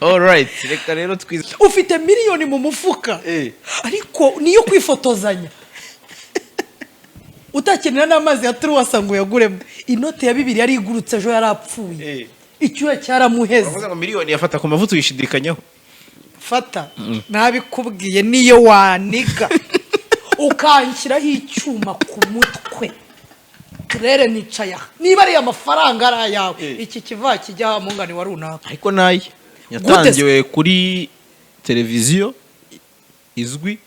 All right, reka rero twize. Ufite miliyoni mu mufuka. Ariko niyo kwifotozanya. Utakenera n'amazi ya truwasa ngo yaguremo. Inote ya 2 yari igurutse ejo yarapfuye. Icyuya cyaramuheze. Bavuze ngo miliyoni yafata ku mavuta uyishidikanyaho. Fata nabikubwiye niyo waniga ukanshyiraho icyuma ku mutwe. Rere nicaya niba ari amafaranga ari yawe iki kiva kijya mu ngani wa runaka. Ariko nayi yatangiwe kuri televiziyo izwi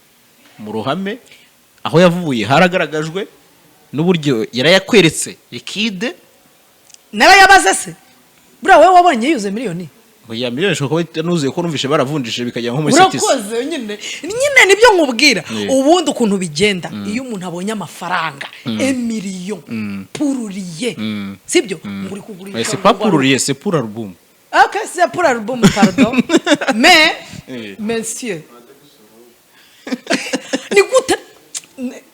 mu ruhame aho yavuye haragaragajwe n'uburyo yarayakweretse ikide narayabaze se bura wewe wabonye yuze miliyoni oya miliyoni shoko nuzuye ko numvishe baravunjije bikajya nko muri cities urakoze nyine nibyo nkubwira ubundi ukuntu bigenda iyo umuntu abonye amafaranga emillion pururiye sibyo muri kugurisha c'est pas pururiye c'est pour album. OK, c'est pour album, pardon. Mais monsieur ni gute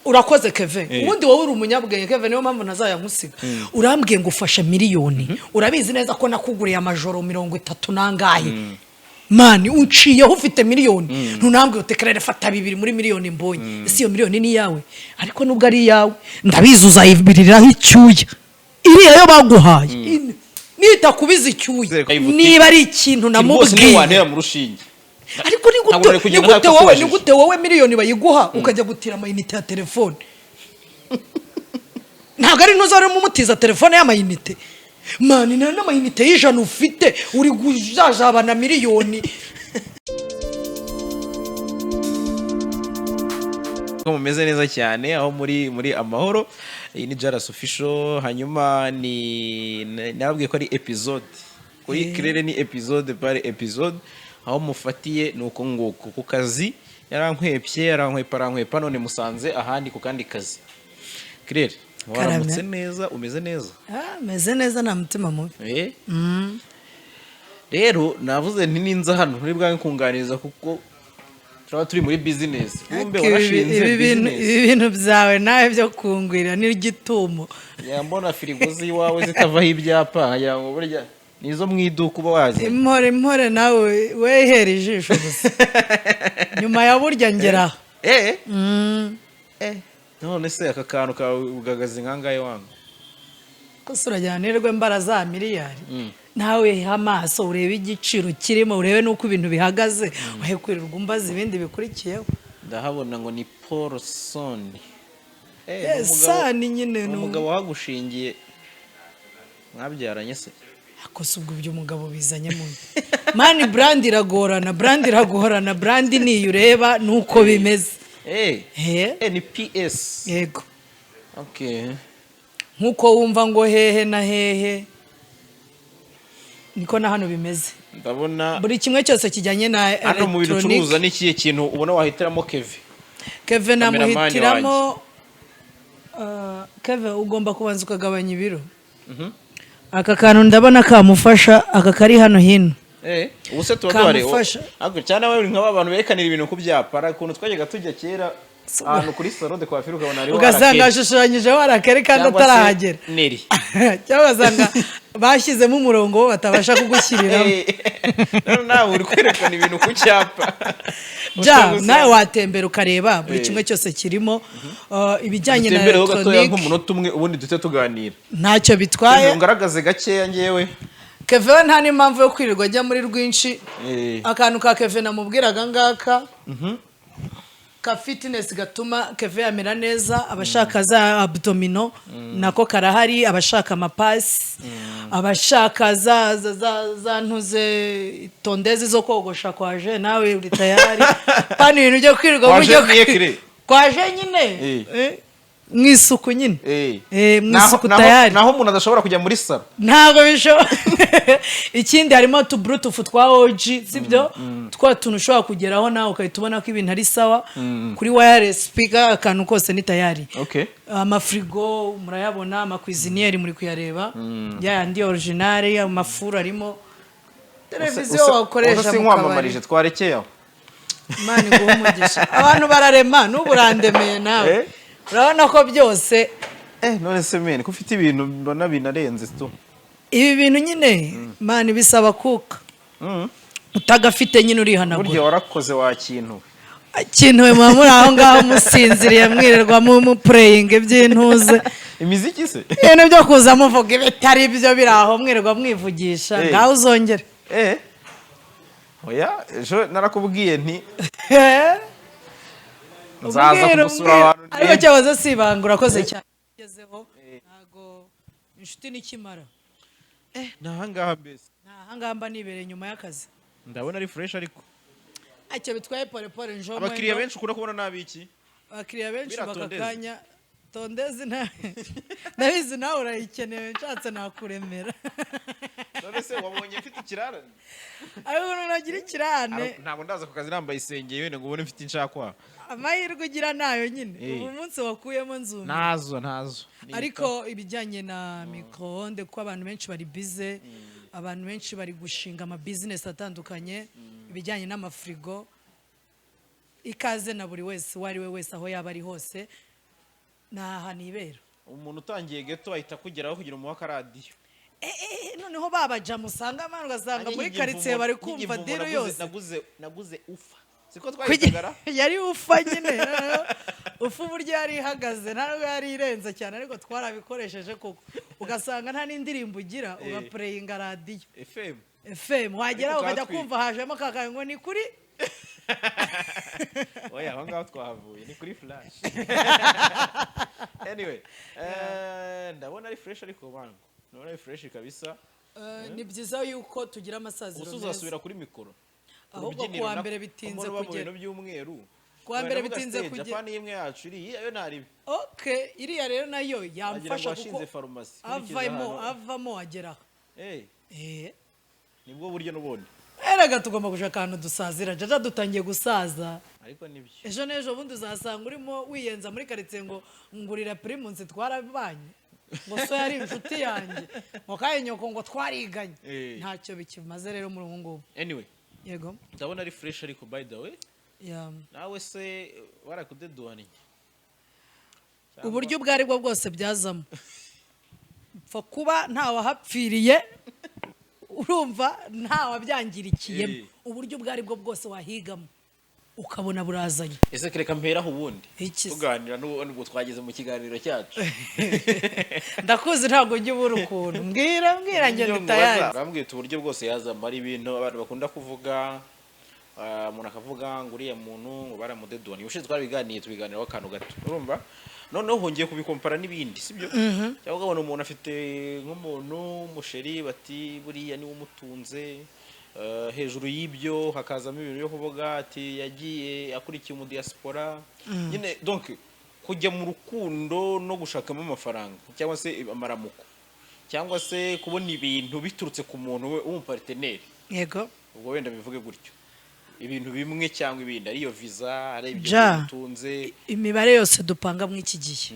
urakoze Kevin ubundi wowe uri umunyabwenge Kevin niyo mpamvu nazaya nkusiga urambwiye ngo ufashe miliyoni urabizi neza ko nakuguriye amajoro 30 nangahe mani unciyeho ufite miliyoni ntunambwiye utekerere fata 2 muri miliyoni mbonye isi yo miliyoni ni yawe ariko nubwo ari yawe ndabizi uzayibiriraho icyuya iriya yo baguhaye nitakubiza icyuya niba ari ikintu namubwiye wantera mu rushinge ariko ni gute wowe miliyoni bayiguha ukajya gutira amayinite ya telefone ntabwo ari ntuzare mu mutiza telefone y'amayinite mani n'amayinite y'ijana ufite uri gujajabana miliyoni ko mumeze neza cyane aho muri amahoro. Iyi ni Jaras official hanyuma ni nabwiye ko ari episode kuri Claire ni episode par episode aho mufatiye nuko nguko ku kazi yarankwepa none musanze ahandi ku kandi kazi. Claire waramutse neza umeze neza? Meze neza na mutima mubi. Rero navuze nti ninza hano muri bwa nkunganiza kuko turaba turi muri business. Umbe warashinze business. Ibintu byawe nawe byo kungwira ni igitumo. Yambona firigo ziwawe zitavaho ibyapa yango burya nizo mwiduka uba wazi. Impore nawe wehera ijisho gusa. Nyuma ya burya ngera. None se aka kantu ka ugagaza nkangaye wangu. Ko surajyanirwe mbara za miliyari. Nawe hamaso urebe igiciro kirimo urebe nuko ibintu bihagaze uhekwirirwa umbaza ibindi bikurikiyeho. Ndahabona ngo ni Paulson. Sani nyine no umugabo wagushingiye mwabyaranye se. Akosubwo by'umugabo bizanye mu mani brand iragorana brand ni ureba nuko bimeze. Ni PS. Yego. Okay. Nkuko wumva ngo hehe na hehe niko na hano bimeze. Ndabona buri kimwe cyose kijyanye na electronic. Hano mu bicuruza n'ikiye kintu ubona wahitiramo Kevin namuhitiramo Kevin ugomba kubanza ukagabanya ibiro. Aka kantu ndabona kamufasha aka kari hano hino. Ubuse tubaduhare ako cyane wewe nk'abantu bekanira ibintu ku byapa kuntu twajyaga tujya kera ahantu kuri salon de coiffure ukabona ari ugasanga ashushanyije warakere kandi atarahagera neri cyangwa zanga bashyizemo umurongo batabasha kugushyiriraho nawe uri kwerekana ibintu ku cyapa nawe watembera ukareba buri kimwe cyose kirimo ibijyanye na electronic nk'umunota umwe ubundi dute tuganira ntacyo bitwaye ngaragaze gakeya ngewe Kevin nta n'impamvu yo kwirirwa ajya muri rwinshi akantu ka Kevin namubwiraga ngaka ka fitness gatuma Kevin amera neza abashaka za abdominal nako karahari abashaka amapasi abashaka za ntuze tondezi zo kogosha kwaje nawe uri tayari pani ibintu byo kwirirwa buryo kwaje nyine mwisuku nyine mwisuku tayari naho umuntu adashobora kujya muri salo ntago bisho ikindi harimo tu bluetooth twa OG sibyo twa tuntu ushobora kugeraho nawe ukahita ko ibintu ari sawa kuri wireless speaker akantu kose ni tayari amafrigo murayabona amacuisinier muri kuyareba yandi original amafuru arimo televiziyo wakoresha mu kabari twarekeye aho mani guhumugisha abantu bararema n'uburandemeye nawe urabona ko byose none se mene ko ufite ibintu mbona binarenze tu ibi bintu nyine mani bisaba kuka utagafite nyine urihanagura burya warakoze wa kintu ikintu we muri aho ngaho musinziriye mwirirwa mu praying by'intuze imiziki se ibintu byo kuza muvuga ibitari byo biri aho mwirirwa mwivugisha ngaho uzongere oya ejo narakubwiye nti nzaza kumusura abantu ariko cyabaza sibangura koze cyane gezeho ntago inshuti nikimara nahangaha mbese nahangaha mba nibereye nyuma y'akazi ndabona ari fresh ariko acyo bitwaye pole njomwe abakiriya benshi ukunda kubona nabiki abakiriya benshi bakakanya tondezi nabizi nawe urayikeneye nshatse nakuremera none se wabonye mfite ikirarane ariko nagira ikirane ntabwo ndaza ku kazi nambaye isengeri wene ngo ubone mfite inshakwa amahirwe ugira nayo nyine ubu munsi wakuyemo nzumva nazo ariko ibijyanye na microonde kuko abantu benshi bari bize abantu benshi bari gushinga ama business atandukanye ibijyanye n'amafrigo ikaze na buri wese wari we wese aho yaba ari hose naha nibera umuntu utangiye geto ahita kugeraho kugira umuwaka radio noneho babaja musanga amana ugasanga muri quartier bari kumva dero yose naguze ufa siko twayitagara yari ufa nyine ufu buryo yari ihagaze ntabwo yari irenze cyane ariko twarabikoresheje koko ugasanga nta n'indirimbo ugira ugaprayinga radio FM wagera ukajya kumva hajemo kakaye ngo ni kuri oya aho ngaho twahavuye ni kuri flash anyway ndabona ari fresh ariko bango ndabona ari fresh kabisa ni byiza yuko tugira amasaziro meza uzasubira kuri mikoro ahubwo kuwa mbere bitinze kugera by'umweru kuwa mbere bitinze kugera Japani imwe yacu iri yo nari okay iriya rero nayo yamfasha kuko avamo agera nibwo buryo n'ubundi eraga tugomba kuja kantu dusazira jaja dutangiye gusaza ariko nibyo ejo nejo bundi uzasanga urimo wiyenza muri quartier ngo ngurira primunsi twarabanye ngo so yari inshuti yanjye ngo kaye nyoko ngo twariganye ntacyo bikimaze rero muri ubu ngubu anyway yego ndabona ari fresh ariko by the way nawe se warakudeduhani uburyo bwari bwo bwose byazamo pfa kuba nta wahapfiriye urumva nta wabyangirikiyemo uburyo bwari bwo bwose wahigamo ukabona burazanye ese kereka mpera ubundi tuganira n'ubwo twageze mu kiganiro cyacu ndakuzi ntabwo ujye ubura ukuntu mbwira ngende tayari bambwiye uburyo bwose yazama ari ibintu abantu bakunda kuvuga umuntu akavuga ngo uriya muntu ngo baramudeduhani ubushize twarabiganiye tubiganiraho akantu gato urumva noneho hongeye kubikompara n'ibindi sibyo cyangwa ukabona umuntu afite nk'umuntu musheri bati buriya niwe umutunze hejuru y'ibyo hakazamo ibintu byo kuvuga ati yagiye akurikiye mu diaspora nyine donc kujya mu rukundo no gushakamo amafaranga cyangwa se amaramuko cyangwa se kubona ibintu biturutse ku muntu we w'umuparteneri yego ubwo wenda bivuge gutyo ibintu bimwe cyangwa ibindi ariyo visa ari ibyo bitunze imibare yose dupanga mu iki gihe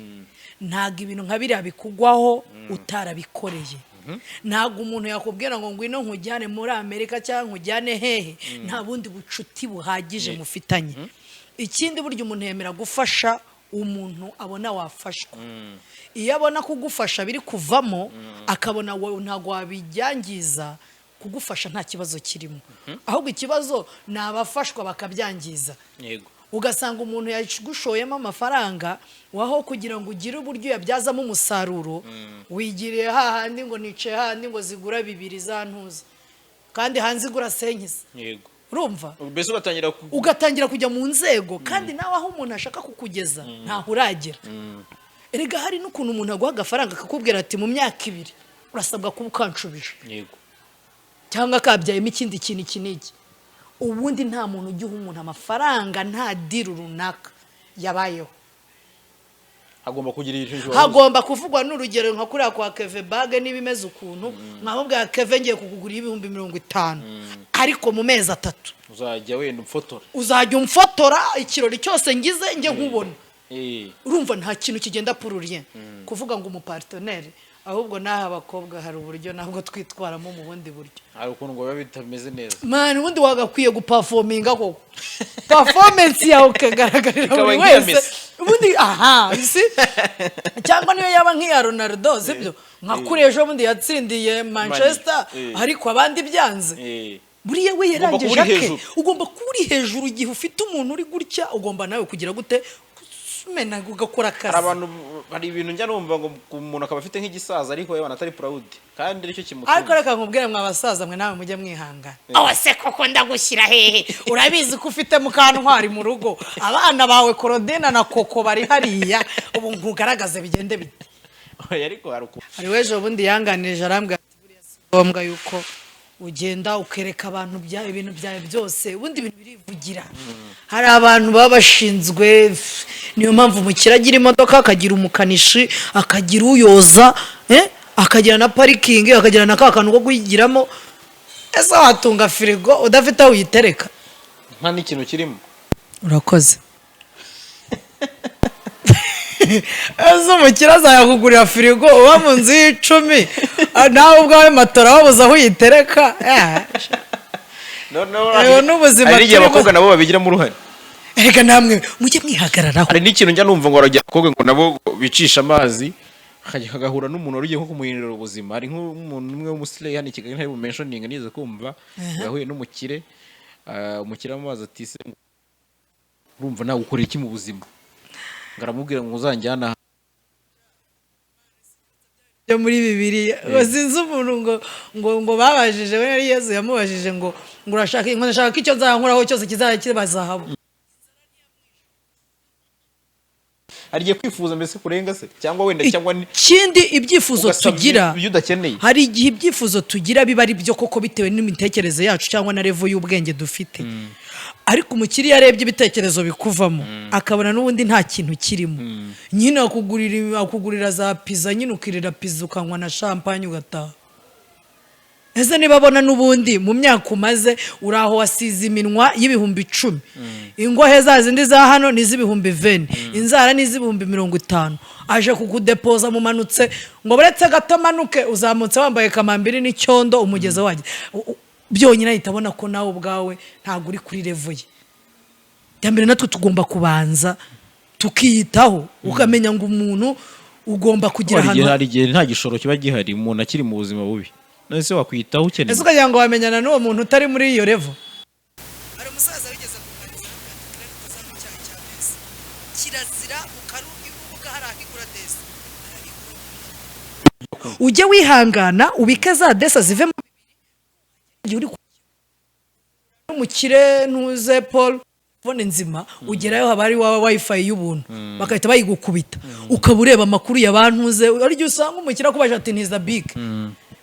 ntago ibintu nka biriya bikugwaho utarabikoreye ntago umuntu yakubwira ngo ngwino nkujyane muri Amerika cyangwa nkujyane hehe nta bundi bucuti buhagije mufitanye ikindi buryo umuntu yemera gufasha umuntu abona wafashwa iyo abona kugufasha biri kuvamo akabona wowe ntago wabijyangiza kugufasha nta kibazo kirimo ahubwo ikibazo nabafashwa bakabyangiza yego ugasanga umuntu yagushoyemo amafaranga waho kugira ngo ugire uburyo yabyazamo umusaruro wigiriye hahandi ngo nice hahandi ngo zigura 2 zantuza kandi hanze igura senkisa yego urumva ubese ugatangira kujya mu nzego kandi nawe aho umuntu ashaka kukugeza ntaho uragera erega hari n'ukuntu umuntu aguha agafaranga akakubwira ati mu myaka 2 urasabwa kuba ukanshubije yego cyangwa kabyayemo ikindi kintu kiniki ubundi nta muntu ujya umuntu amafaranga nta diru runaka yabayeho hagomba kugira ibintu hagomba kuvugwa n'urugero nka kuriya kwa Keve bag n'ibimeze ukuntu nkabubwa Keve ngiye kukugura 50,000 ariko mu mezi 3 uzajya wenda umfotora ikirori cyose ngize nge nkubona urumva nta kintu kigenda pour rien kuvuga ngo umupartenaire ahubwo naha abakobwa hari uburyo nabwo twitwaramo mu bundi buryo hari ukuntu ngo biba bitameze neza man ubundi wagakwiye guperforminga koko performance yawe ukagaragarira buri wese ubundi isi cyangwa niyo yaba nk'iya Ronaldo sibyo nka kuri ejo bundi yatsindiye Manchester ariko abandi byanze buriya we yarangije ake ugomba kuri hejuru igihe ufite umuntu uri gutya ugomba nawe kugira gute mena ugakora akazi abantu hari ibintu njya numva ngo umuntu akaba afite nk'igisaza ariko yewe atari proud kandi aricyo kimutuma ariko reka nkubwire mwabasaza mwe nawe mujye mwihangana awase koko ndagushyira hehe urabizi ko ufite mukantwari mu rugo abana bawe Korodena na Koko bari hariya ubu nkugaragaze bigende bite ariko hari wejo bundi yanganirije arambwa buriya ngombwa yuko ugenda ukereka abantu bya ibintu byawe byose ubundi ibintu birivugira hari abantu babashinzwe niyo mpamvu mukiragira imodoka akagira umukanishi akagira uyoza akagira na parking akagira na kakantu ko kuyigiramo ese watunga firigo udafite aho uyitereka nta n'ikintu kirimo urakoze ese umukiraza yakugurira firigo uba mu nzu y'icumi nawe ubwawe matora wabuze aho uyitereka n'ubuzima hari igihe abakobwa nabo babigiramo uruhare reka namwe mujye mwihagararaho hari n'ikintu njya numva ngo barajya abakobwa ngo nabo bicisha amazi akagahura n'umuntu ugiye nko kumuhindurira ubuzima hari nk'umuntu umwe w'umusire hano i Kigali ntari bumentioning nize kumva yahuye n'umukire umukire amazi ati se urumva nawe ukora iki mu buzima ngaramubwira ngo uzanjyana yo muri Bibiliya bazinze umuntu ngo babajije we ari Yesu yamubajije ngo urashaka icyo nzankuraho cyose kizajya kibazahabu ariye kwifuza mbese kurenga se cyangwa wenda cyangwa ikindi ibyifuzo tugira udakeneye hari igihe ibyifuzo tugira biba ari byo koko bitewe n'imitekerereze yacu cyangwa na level y'ubwenge dufite ariko umukiriya yarebye ibitekerezo bikuvamo akabona n'ubundi nta kintu kirimo nyine akugurira za pizza nyine ukirira pizza ukanywa na champagne ugataha ese niba abona n'ubundi mu myaka umaze uraho wasize iminwa y'ibihumbi 10 ingohe zazindi za hano n'izibihumbi 20 inzara n'izibihumbi 50 aje kukudepoza mumanutse ngo buretse gatamanuke uzamutse wambaye kamambiri n'icyondo umugeze waje byonyine ahitabona ko nawe ubwawe ntago uri kuri level ye yambere natwe tugomba kubanza tukiyitaho ukamenya ngo umuntu ugomba kugira hano hari igihe nta gishoro kiba gihari umuntu akiri mu buzima bubi nese wakwitaho ukeneye ese ukagira ngo wamenyana n'uwo muntu utari muri iyo level ari umusaza wigeze kuganira kirazira ukaruka hari akigura desi ujye wihangana ubike za desa zive mu uri umukire ntuze Paul phone nzima ugerayo habari wa wifi y'ubuntu bakahita bayigukubita ukaba ureba amakuru y'abantuze ari gihe usanga umukira kubaje ati ntiza big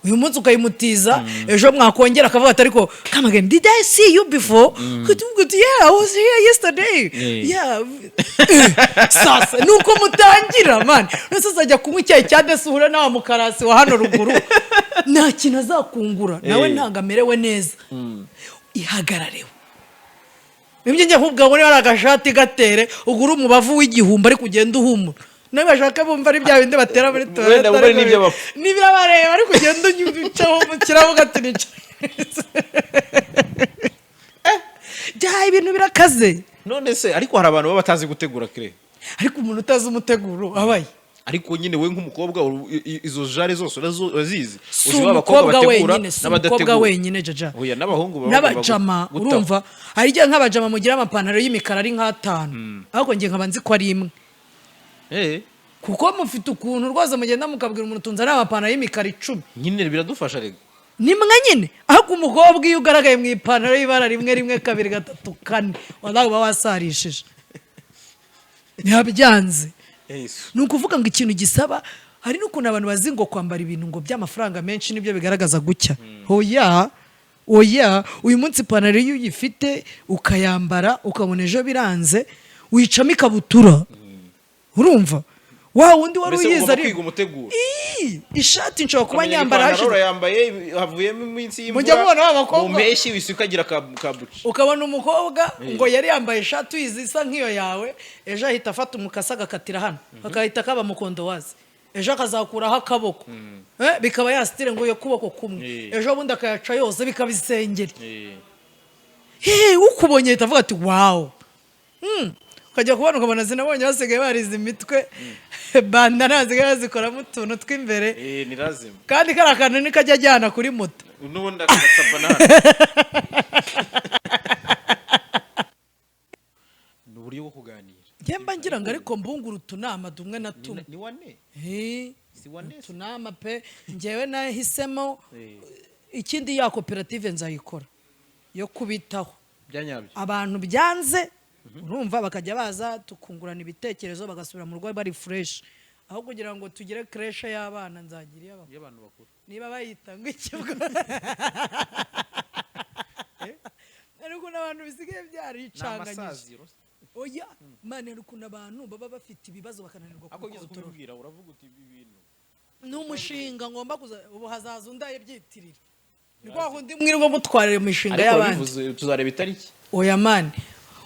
uyu munsi ukayimutiza ejo mwakongera akavuga ati ariko come again did I see you before yeah I was here yesterday yeah sasa nuko mutangira man nese ajya kunywa icyayi cya desura nawe mukarasi wa hano ruguru nta kintu azakungura nawe ntangamerewe neza ihagararewe Mimye njya nkubwa ngo ni agashati gatere ugura umubavu w'igihumba ari kugenda uhumura nawe bashaka bumva ari bya bindi batera muri toilette nibyo bareba ari kugenda unyucaho mu kirabo gatinica jya ibintu birakaze none se ariko hari abantu baba batazi gutegura kire ariko umuntu utazi umuteguro abaye ariko nyine we nk'umukobwa izo jare zose urazizi uzi abakobwa bategura n'abadategura wenyine jaja oya n'abahungu n'abajama urumva hari igihe nk'abajama mugira amapantaro y'imikara ari nk'atanu ariko ngiye nkaba nzi ko ari imwe kuko mufite ukuntu rwose mugenda mukabwira umuntu tunza n'amapantaro y'imikara 10 nyine biradufasha rega nimwe nyine ahubwo umukobwa iyo ugaragaye mu ipantaro y'ibara rimwe kabiri gatatu kane wallahi uba wasarishije ntibyanze ni ukuvuga ngo ikintu gisaba hari n'ukuntu abantu bazi ngo kwambara ibintu ngo by'amafaranga menshi nibyo bigaragaza gucya oya uyu munsi ipantaro iyo uyifite ukayambara ukabona ejo biranze wicamo ikabutura urumva wa wundi wari uyiza ari ishati nshobora kuba nyambara hashize yambaye havuyemo iminsi y'imvura mu mpeshyi wisukagira kabuci ukabona umukobwa ngo yari yambaye ishati uyizi isa nk'iyo yawe ejo ahita afata umukasa agakatira hano akahita kaba mukondo wazi ejo akazakuraho akaboko bikaba yasitire ngo uyo kuboko kumwe ejo bundi akayaca yose bikaba isengeri ukubonye ahita avuga ati wow ukajya kubona ukabona zinabonye basigaye barize imitwe bandana zigaye zikoramo utuntu tw'imbere ni lazima kandi kari akantu nikajya ajyana kuri moto n'ubundi akatsapa nahano kugira ngo ariko mbungure utunama dumwe na tumwe ni wane si wane utunama pe njyewe nahisemo ikindi ya koperative nzayikora yo kubitaho byanyabyo abantu byanze urumva bakajya baza tukungurana ibitekerezo bagasubira mu rugo bari fresh aho kugira ngo tugire creche y'abana nzagira y'abantu bakuru niba bayita ngo ikibwa ariko n'abantu bisigaye byaricanganyije oya mane ariko n'abantu baba bafite ibibazo bakananirwa kubwira uravuga uti ibi bintu n'umushinga ngomba ubu hazaza undaye byitirira niko ahundi mwirirwa mutwarira imishinga y'abandi tuzareba itariki oya mane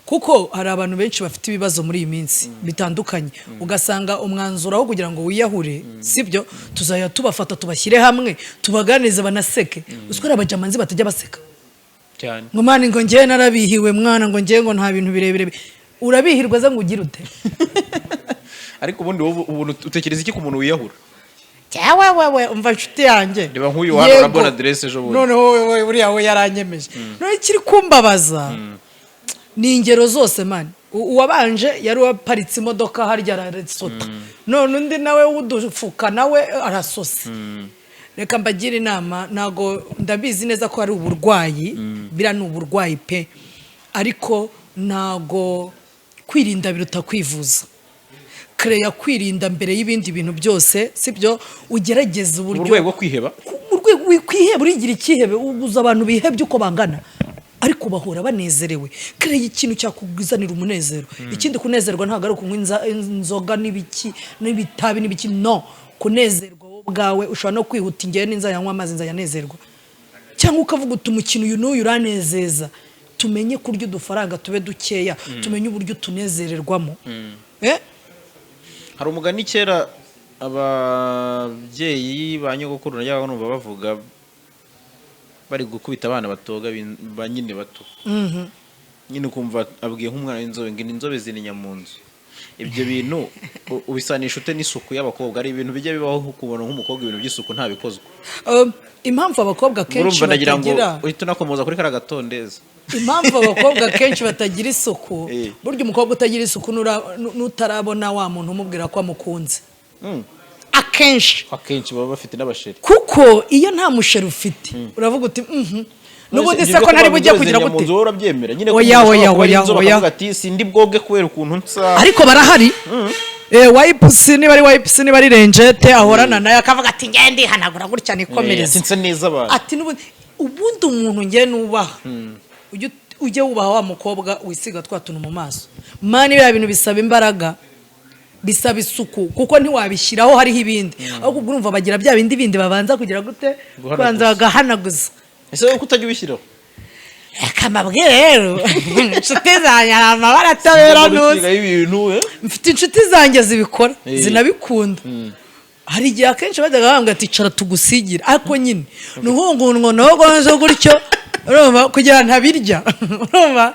kuko hari abantu benshi bafite ibibazo muri iyi minsi bitandukanye ugasanga umwanzuro aho kugira ngo wiyahure sibyo tuzaya tubafata tubashyire hamwe tubaganize banaseke uswara abajamanzi batajya baseka cyane ngo mane ngo ngiye narabihiwe mwana ngo ngiye ngo nta bintu birebire urabihirwa za ngugira ute ariko ubundi utekereza iki ku muntu wiyahura cyawe wewe umva nshuti yanjye reba nk'uyu wari bona adresse ejo bundi none wowe buriya we yaranyemeje none kiri kumbabaza ni ingero zose mani uwabanje yari waparitse imodoka harya arasota none undi nawe wudufuka nawe arasose reka mbagira inama nago ndabizi neza ko ari uburwayi bira ni uburwayi pe ariko nago kwirinda biruta kwivuza kreya kwirinda mbere y'ibindi bintu byose sibyo ugerageza uburyo urwego rwo kwiheba urwego kwiheba urigira ikihebe ubuza abantu bihebye uko bangana ariko bahora banezerewe kreya ikintu cyakugizanira umunezero ikindi kunezerwa ntago ari kunywa inzoga n'ibiki n'ibitabi n'ibiki no kunezerwa wowe bwawe ushobora no kwihuta ingene n'inzayanywa amazi nzayanezerwa cyangwa ukavuga uti umukino uyu n'uyu uranezeza tumenye kurya udufaranga tube dukeya tumenye uburyo tunezererwamo hari umugani kera ababyeyi ba nyogokuru najyaga numva bavuga bari gukubita abana batoga ba nyine bato nyine ukumva abwiye nk'umwana w'inzobe ngo inzobe zininya mu nzu ibyo bintu ubisanisha ute n'isuku y'abakobwa ari ibintu bijya bibaho kubona nk'umukobwa ibintu by'isuku ntabikozwe impamvu abakobwa kenshi batagira uhita unakomoza kuri kara gatondeza impamvu abakobwa kenshi batagira isuku burya umukobwa utagira isuku nutarabona wa muntu umubwira ko amukunze akenshi baba bafite n'abasheri kuko iyo nta musheri ufite uravuga uti nubundi se ko ntari bujye kugira gute urabyemera nyine oya ati sindi bwoge kubera ukuntu nsa ariko barahari wipes niba ari wipes niba ari renjete ahorana nayo akavuga ati ngende hanagura gutya nikomereza sinse neza abantu ati ubundi umuntu ngiye nubaha ujye wubaha wa mukobwa wisiga twatuntu mu maso mani bya bintu bisaba imbaraga bisaba isuku kuko ntiwabishyiraho hariho ibindi ahubwo urumva bagira bya bindi babanza kugira gute kubanza bagahanaguza ese wowe kutajya ubishyiraho akamabwe rero inshuti zanjye hari amabara atabera nuzi mfite inshuti zanjye zibikora zinabikunda hari igihe akenshi bajyaga bambwira ati cara tugusigira ariko nyine nuhungunwa nogonze gutyo urumva kugira ntabirya urumva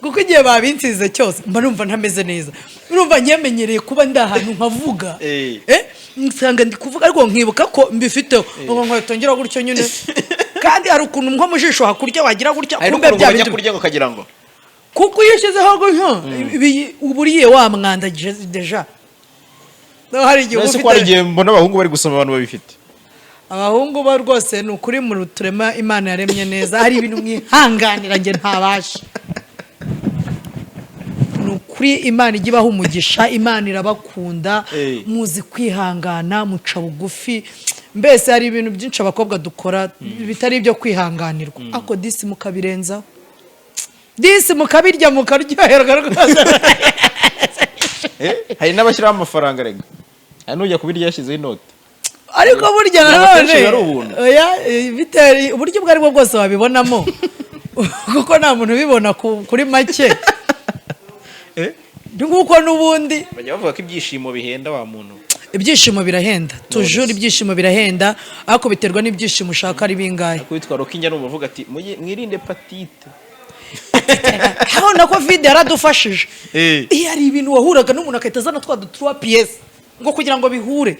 kuko igihe babinsize cyose mba numva ntameze neza urumva nyemenyereye kuba ndi ahantu nkavuga nsanga ndi kuvuga ariko nkibuka ko mbifiteho ngo nkatongera gutyo nyine kandi hari ukuntu nko mu jisho hakurya wagira gutya kumbe bya bindi kurya ngo kagira ngo kuko iyo ushyizeho gutyo uburiye wa mwanda deja hari igihe ufite ko hari igihe mbona abahungu bari gusoma abantu babifite abahungu ba rwose ni ukuri mu ruturema Imana yaremye neza hari ibintu mwihanganira nge ntabasha nukuri Imana ijya ibaha umugisha Imana irabakunda muzi kwihangana muca bugufi mbese hari ibintu byinshi abakobwa dukora bitari ibyo kwihanganirwa ako disi mukabirenzaho disi mukabirya mukaryoherwa rwose hari n'abashyiraho amafaranga rega hari n'ujya kubirya yashyizeho inoti ariko burya nanone bitari uburyo bwo aribwo bwose wabibonamo kuko nta muntu ubibona kuri make nguko n'ubundi bajya bavuga ko ibyishimo bihenda wa muntu ibyishimo birahenda tujure ibyishimo birahenda ariko biterwa n'ibyishimo ushaka ari bingahe kwitwa Kinya no bavuga ati mwirinde patite aho na covid yaradufashije iyo ari ibintu wahuraga n'umuntu akahita azana twa 3 pièces ngo kugira ngo bihure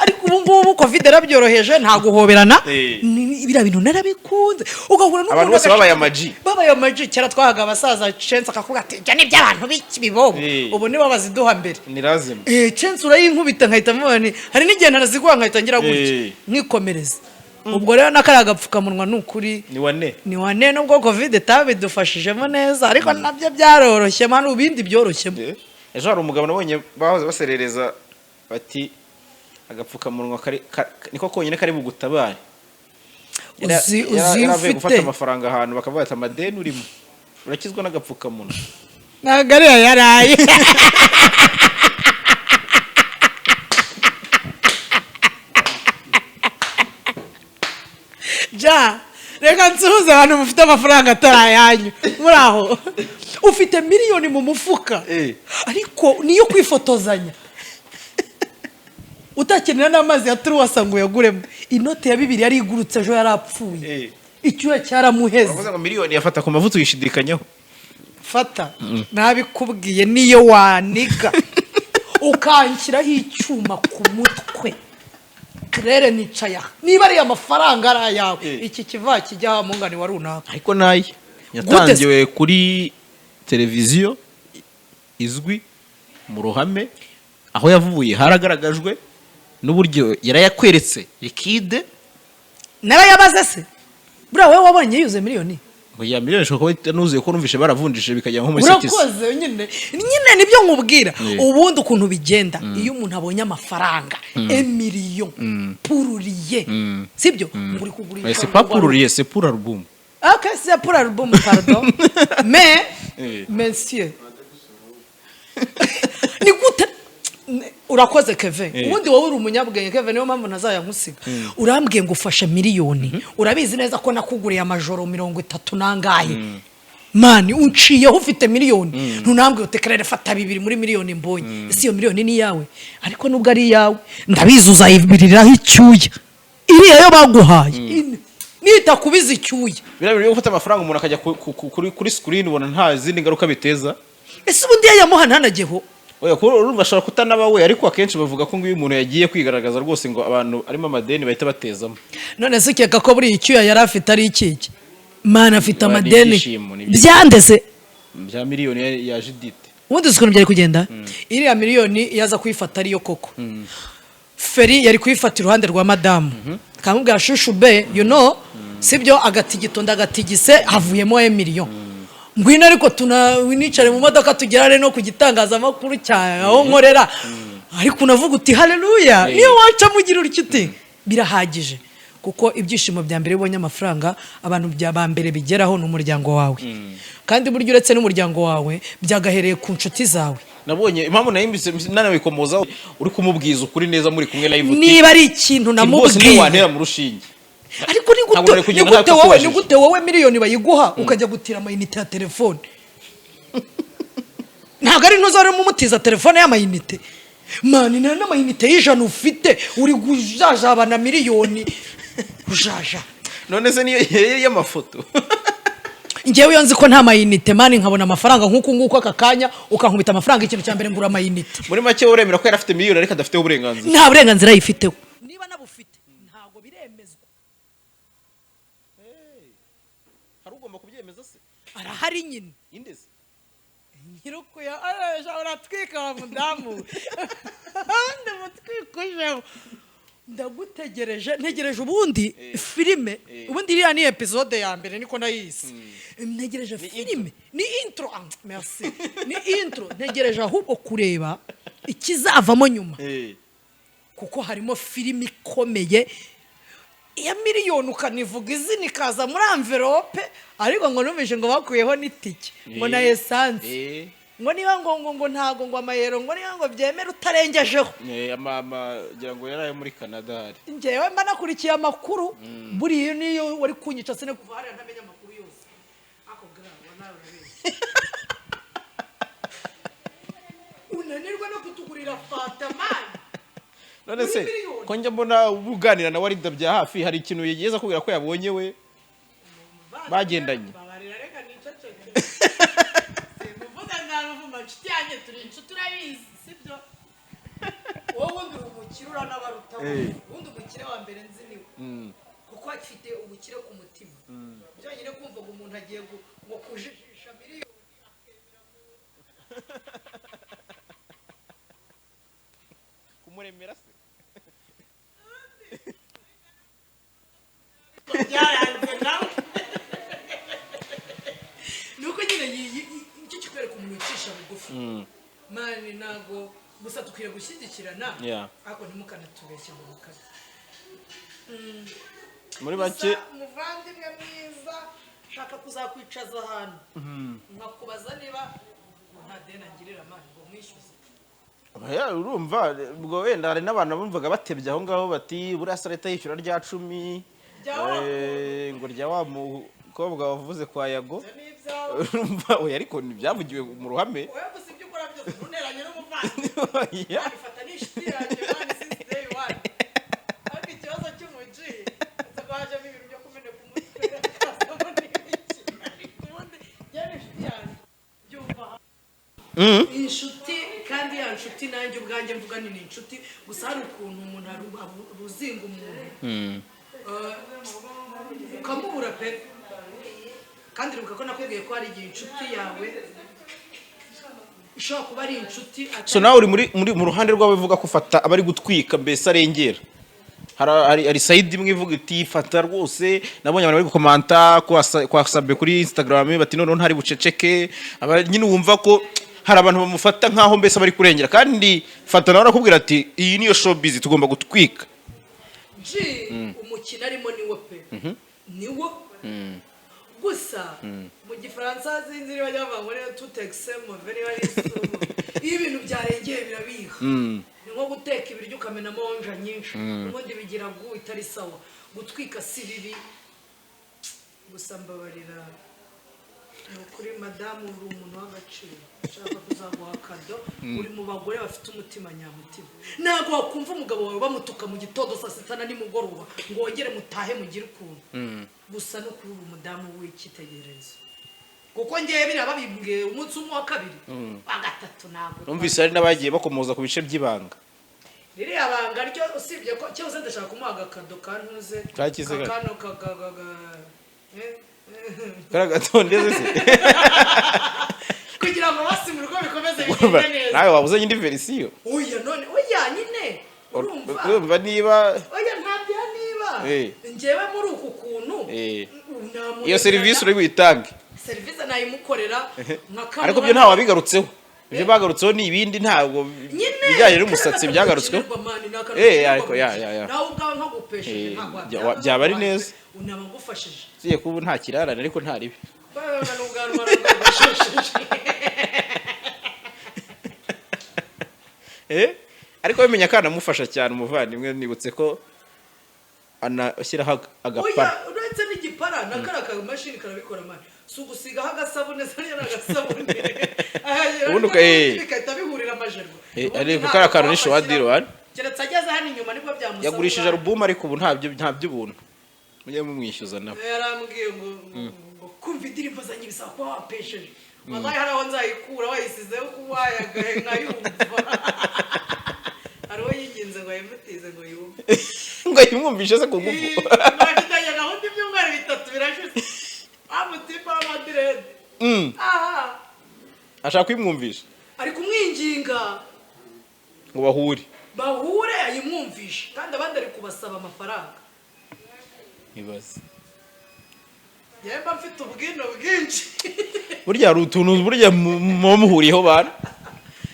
ariko ubu ngubu covid yarabyoroheje nta guhoberana biriya bintu narabikunze ugahura n'umuntu abantu bose babaye amaji kera twahaga abasaza chance akakuga ati jya nibyo abantu bikibibobo ubu nibo baziduha mbere ni lazima chance urayinkubita nkahita mubona hari n'igihe naraziguha nkahita ngira gutya nkikomereza ubwo rero nakara agapfukamunwa n'ukuri ni wane nubwo covid tabidufashijemo neza ariko nabyo byaroroshye manu bindi byoroshye ejo hari umugabo nabonye bahoze baserereza bati agapfukamunwa niko konyine kari bugutabare uzi ufite gufata amafaranga ahantu bakavuga ati amadeni urimo urakizwa n'agapfukamunwa nagare yaraye ja reka nsuhuze abantu mufite amafaranga atarayanyu muri aho ufite miliyoni mu mufuka ariko niyo kwifotozanya utakenera n'amazi ya turuwasa ngo yaguremo inote ya 2 yari igurutse ejo yarapfuye icyuya cyaramuheze uravuze ngo miliyoni yafata ku mavuta uyishidikanyaho fata nabikubwiye niyo waniga ukanshyiraho icyuma ku mutwe rere nicaya niba ari amafaranga ari ayawe iki kiva kijya mu ngani wa runaka ariko nayi yatangiwe kuri televiziyo izwi mu ruhame aho yavuye haragaragajwe n'uburyo yarayakweretse likide narayabaze se bura wewe wabonye yuze miliyoni ya miliyoni shoko nuzuye ko numvishe baravunjishe bikajya nko muri sekisi urakoze nyine nibyo nkubwira ubundi ukuntu bigenda iyo umuntu abonye amafaranga emillion pururiye sibyo muri kugurisha c'est pas pururiye c'est pour album okay c'est pour album pardon mais monsieur ni gute urakoze Kevin ubundi wowe uri umunyabwenge Kevin niyo mpamvu ntazaya nkusiga urambwiye ngo ufashe miliyoni urabizi neza ko nakuguriye amajoro 30 nangaye mani unciyeho ufite miliyoni ntunambwe utekerere fata 2 muri miliyoni mbonye isi yo miliyoni ni yawe ariko nubwo ari yawe ndabizi uzayibiriraho icyuya iriya yo baguhaye nita kubiza icyuya birabiri yo gufata amafaranga umuntu akajya kuri screen ubona nta zindi ngaruka biteza ese ubundi yamuha ntanageho oya ko urumva ashaka kutanaba we ariko akenshi bavuga ko ngo umuntu yagiye kwigaragaza rwose ngo abantu arimo amadeni bahita batezamo none se ukeka ko buri icyuya yari afite ari ikiki mana afite amadeni byandese bya miliyoni ya Judite ubundi ukuntu byari kugenda iriya miliyoni yaza kuyifata ariyo koko Feri yari kuyifata iruhande rwa madamu kamubwira shushu be you know sibyo agatigito ndagatigise havuyemo 1 million ngwino ariko tunawinicare mu modoka tugerane no kugitangaza makuru cyawe aho nkorera ariko unavuga uti haleluya niyo waca mugira urikiti birahagije kuko ibyishimo bya mbere ubonye amafaranga abantu bya mbere bigeraho n'umuryango wawe kandi buryo uretse n'umuryango wawe byagahereye ku nshuti zawe nabonye impamvu nayimbise nanabikomoza uri kumubwiza ukuri neza muri kumwe live niba ari ikintu namubwiye ni wantera mu rushinge ariko ni gute wowe miliyoni bayiguha ukajya gutira amayinite ya telefone ntabwo ari ntuzare mu mutiza telefone y'amayinite mani nana amayinite y'ijana ufite uri gujajabana miliyoni ujaja none se niyo y'amafoto ngewe yonzi ko nta mayinite mani nkabona amafaranga nk'uko aka kanya ukankubita amafaranga ikintu cya mbere ngura amayinite muri make uremera ko yarafite miliyoni ariko adafiteho uburenganzira nta burenganzira yifiteho niba nabufite ntago biremezwa hari ugomba kubyemeza se arahari nyine indeze nyirukuya uratwika wa mudamu ndamutwikujeho ndagutegereje ntegereje ubundi filime ubundi iriya ni episode ya mbere niko nayise ntegereje filime ni intro merci ni intro ntegereje ahubwo kureba ikizavamo nyuma kuko harimo filime ikomeye ya miliyoni ukanivuga izina ikaza muri envelope ariko ngo numvise ngo bakuyeho n'itike ngo na essence ngo niba ngo ntago ngo amayero ngo niba ngo byemera utarengejeho mama gira ngo yaraye muri Canada hari ngewe mba nakurikiye amakuru buri niyo wari kunyica sene kuva hari ntamenya amakuru yose ako grava nawe unanirwa no kutugurira Fatamani none se ko njya mbona ubuganira na warida bya hafi hari ikintu yigeza kubwira ko yabonye we bagendanye wowe undi umukire uranabaruta undi umukire wa mbere nzi niwe kuko afite ubukire ku mutima byonyine kumva ngo umuntu agiye ngo kujijisha miliyoni kumuremera se byaranze nawe nuko nyine icyo kikwereka umuntu ucisha bugufi mani ntabwo gusa tukwiye gushyigikirana ariko ntimukanatubeshya ngo mukate muri make muvandimwe mwiza shaka kuzakwicaza ahantu nkakubaza niba nta deni angirira mani ngo mwishyuze urumva ubwo wenda hari n'abantu bumvaga batebye aho ngaho bati buriya se leta yishyura rya 10 ngo rya wa mukobwa wavuze kwa Yago urumva oya ariko ntibyavugiwe mu ruhame oya gusa ibyo ukora byose ntuneranye n'umuvandimwe abifata n'ishiti yanjye mani since day one ariko ikibazo cy'umuji twajemo ibintu byo kumene ku mutwe akazamo n'ibiki ubundi yari ishiti yanjye byumva inshuti kandi ya nshuti nanjye ubwanjye mvuga ni inshuti gusa hari ukuntu umuntu aruzinga umuntu ukamubura pe kandi ruka ko nakwegeye ko hari igihe inshuti yawe ishobora kuba ari inshuti so nawe uri mu ruhande rwawe uvuga ko ufata abari gutwika mbese arengera hari side imwe ivuga iti fata rwose nabonye abantu bari gukomanta kwa Sabe kuri Instagram bati none ntari buceceke nyine wumva ko hari abantu bamufata nkaho mbese bari kurengera kandi fata nawe arakubwira ati iyi niyo showbiz tugomba gutwika umukino arimo niwo pe niwo gusa mu gifaransa sinziri bajya bavuga ngo rero tout extrême very very iyo ibintu byarengeye birabiha ni nko guteka ibiryo ukamenamo onja nyinshi ubundi bigira gu itari sawa gutwika si bibi gusa mbabarira kuri madamu uri umuntu w'agaciro ushaka kuzaguha kado uri mu bagore bafite umutima nyamutima ntabwo wakumva umugabo wawe bamutuka mu gitondo saa sita na nimugoroba ngo wongere mutahe mugire ukuntu gusa no kuri ubu umudamu w'icyitegererezo kuko ngewe birababimbwiye umunsi umwe wa kabiri wa gatatu ntabwo numvise hari n'abagiye bakomoza ku bice by'ibanga ririya banga ryo usibye ko cyose ndashaka kumuha agakado kantuze kakano karagatonde se kugira ngo basi mu rugo bikomeze bigende neza nawe wabuze indi verisiyo oya none oya nyine urumva niba oya ntabya niba ngewe muri uku kuntu iyo serivisi uri buyitange serivisi nayimukorera ariko byo ntawe wabigarutseho ibyo bagarutseho ni ibindi ntabwo bijyanye n'umusatsi byagarutsweho ariko nawe ubwawe nkagupesheje ntabwo byaba ari neza unaba ngufashije ugiye kuba nta kirarane ariko nta ribi ariko bimenya ko anamufasha cyane umuvandimwe nibutse ko anashyiraho agapara uretse n'igipara nakara kamashini karabikora mani si ugusigaho agasabune zariya n'agasabune ubundi bigahita bihurira amajerwa ariko kariya kantu ni showadiro keretse ageze hano inyuma nibwo byamusaba yagurishije alubumu ariko ubu nta by'ubuntu mujye mumwishyuza nawe yarambwiye ngo kumva indirimbo zanjye bisaba kuba wapesheje wallahi hari aho nzayikura wayisizeho kuba wayagaye nkayumva hari uwo yinginze ngo yimutize ngo yumve ngo yimwumvishe se ku ngufu nakitanya gahunda ibyumweru 3 birashize amutima w'amadirede ashaka kwimwumvisha ari kumwinginga ngo bahure ayimwumvishe kandi abandi ari kubasaba amafaranga ibaze yemba mfite ubwino bwinshi burya hari utuntu burya muhuriyeho bana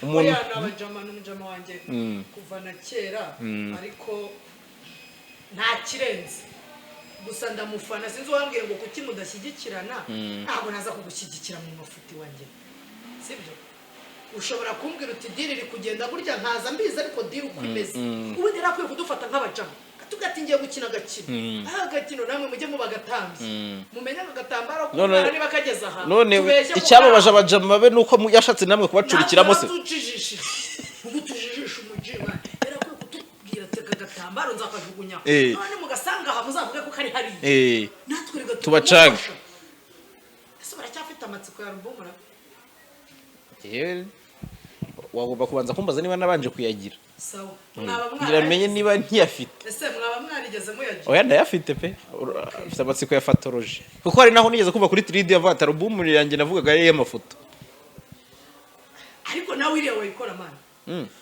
umuntu n'abajama n'umujama wanjye kuva na kera ariko nta kirenze gusa ndamufana sinzi wambwiye ngo kuki mudashyigikirana ntabwo naza kugushyigikira mu mafuti wanjye sibyo ushobora kumbwira uti diri iri kugenda burya nkaza mbizi ariko diri uko imeze ubundi nakwiye kudufata nk'abajama tugati ngiye gukina agakino agakino namwe mujye mubagatambye mumenye agatambaro ko niba kageza aha none icyababaje abajama be nuko yashatse namwe kubacurikiramo se ubu tujijisha umujima era ko kutubwira teka agatambaro nzakajugunya none mugasanga aha muzavuge ko kari hari natwe rega tubacanga ese baracyafite amatsiko ya rubumura wagomba kubanza kumbaza niba nabanje kuyagira sawa ngira menye niba ntiyafite ese mwaba mwarigeze muyagira oya ndayafite pe afite amatsiko ya fatology kuko hari naho nigeze kumva kuri 3D avatar album yanjye navugaga ari y'amafoto ariko nawe iriya wayikora mana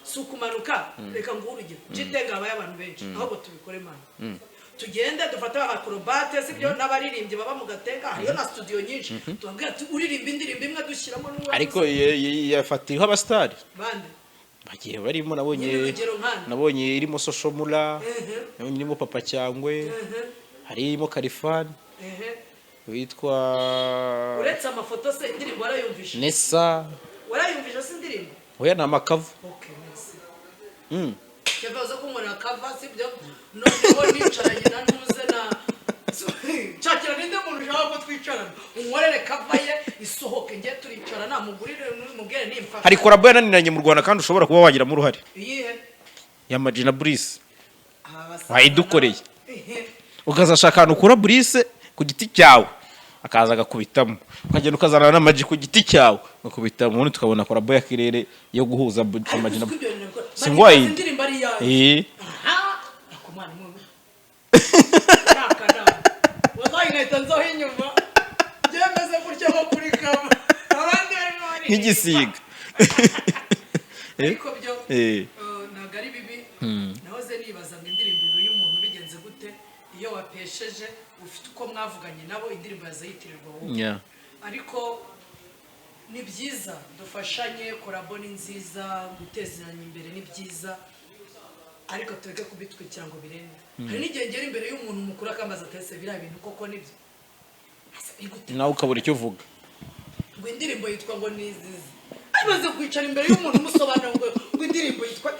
si ukumanuka reka nguhe urugero jitenga abaye abantu benshi ahubwo tubikore mana tugende dufate abakrobate sibyo n'abaririmbyi baba mu gatenga hariyo na studio nyinshi tubabwira ati uririmba indirimbo imwe dushyiramo n'uwo ariko yafatiyeho abastari bande bagiye barimo nabonye irimo Soshomura nabonye irimo Papa Cyangwe harimo Kalifani witwa uretse amafoto se indirimbo warayumvisha Nessa warayumvisha se indirimbo oya na makavu okay merci Kevaza kumona kava sibyo noneho nicaranye na ntuze na chakira ninde muntu ushaka ko twicarana unkorere kava ye isohoke ngiye turicara namugurire mubwire nimfa hari korabo yananiranye mu Rwanda kandi ushobora kuba wagira mu ruhare iyihe ya Magina Brice wayidukoreye ukazashaka ahantu ukura Brice ku giti cyawe akaza agakubitamo ukagenda ukazana na Magi ku giti cyawe ukubitamo ubundi tukabona korabo ya Kirere yo guhuza Magina Singwayi indirimbo ari yawe akomana mu nakana wazaye nahita nzaho inyuma byemeze gutyo ho kuri kama abandi barimo nk'igisiga ariko byo ntago ari bibi nahoze nibaza ngo indirimbo y'umuntu bigenze gute iyo wapesheje ufite uko mwavuganye nabo indirimbo yazayitirirwa wowe ariko ni byiza dufashanye korabo ni nziza gutezanya imbere ni byiza ariko tureke kubitwikira ngo birende hari n'igihe ngera imbere y'umuntu mukuru akambaza atese biriya bintu koko nibyo nawe ukabura icyo uvuga ngo indirimbo yitwa ngo nizizi amaze kwicara imbere y'umuntu umusobanura ngo indirimbo yitwa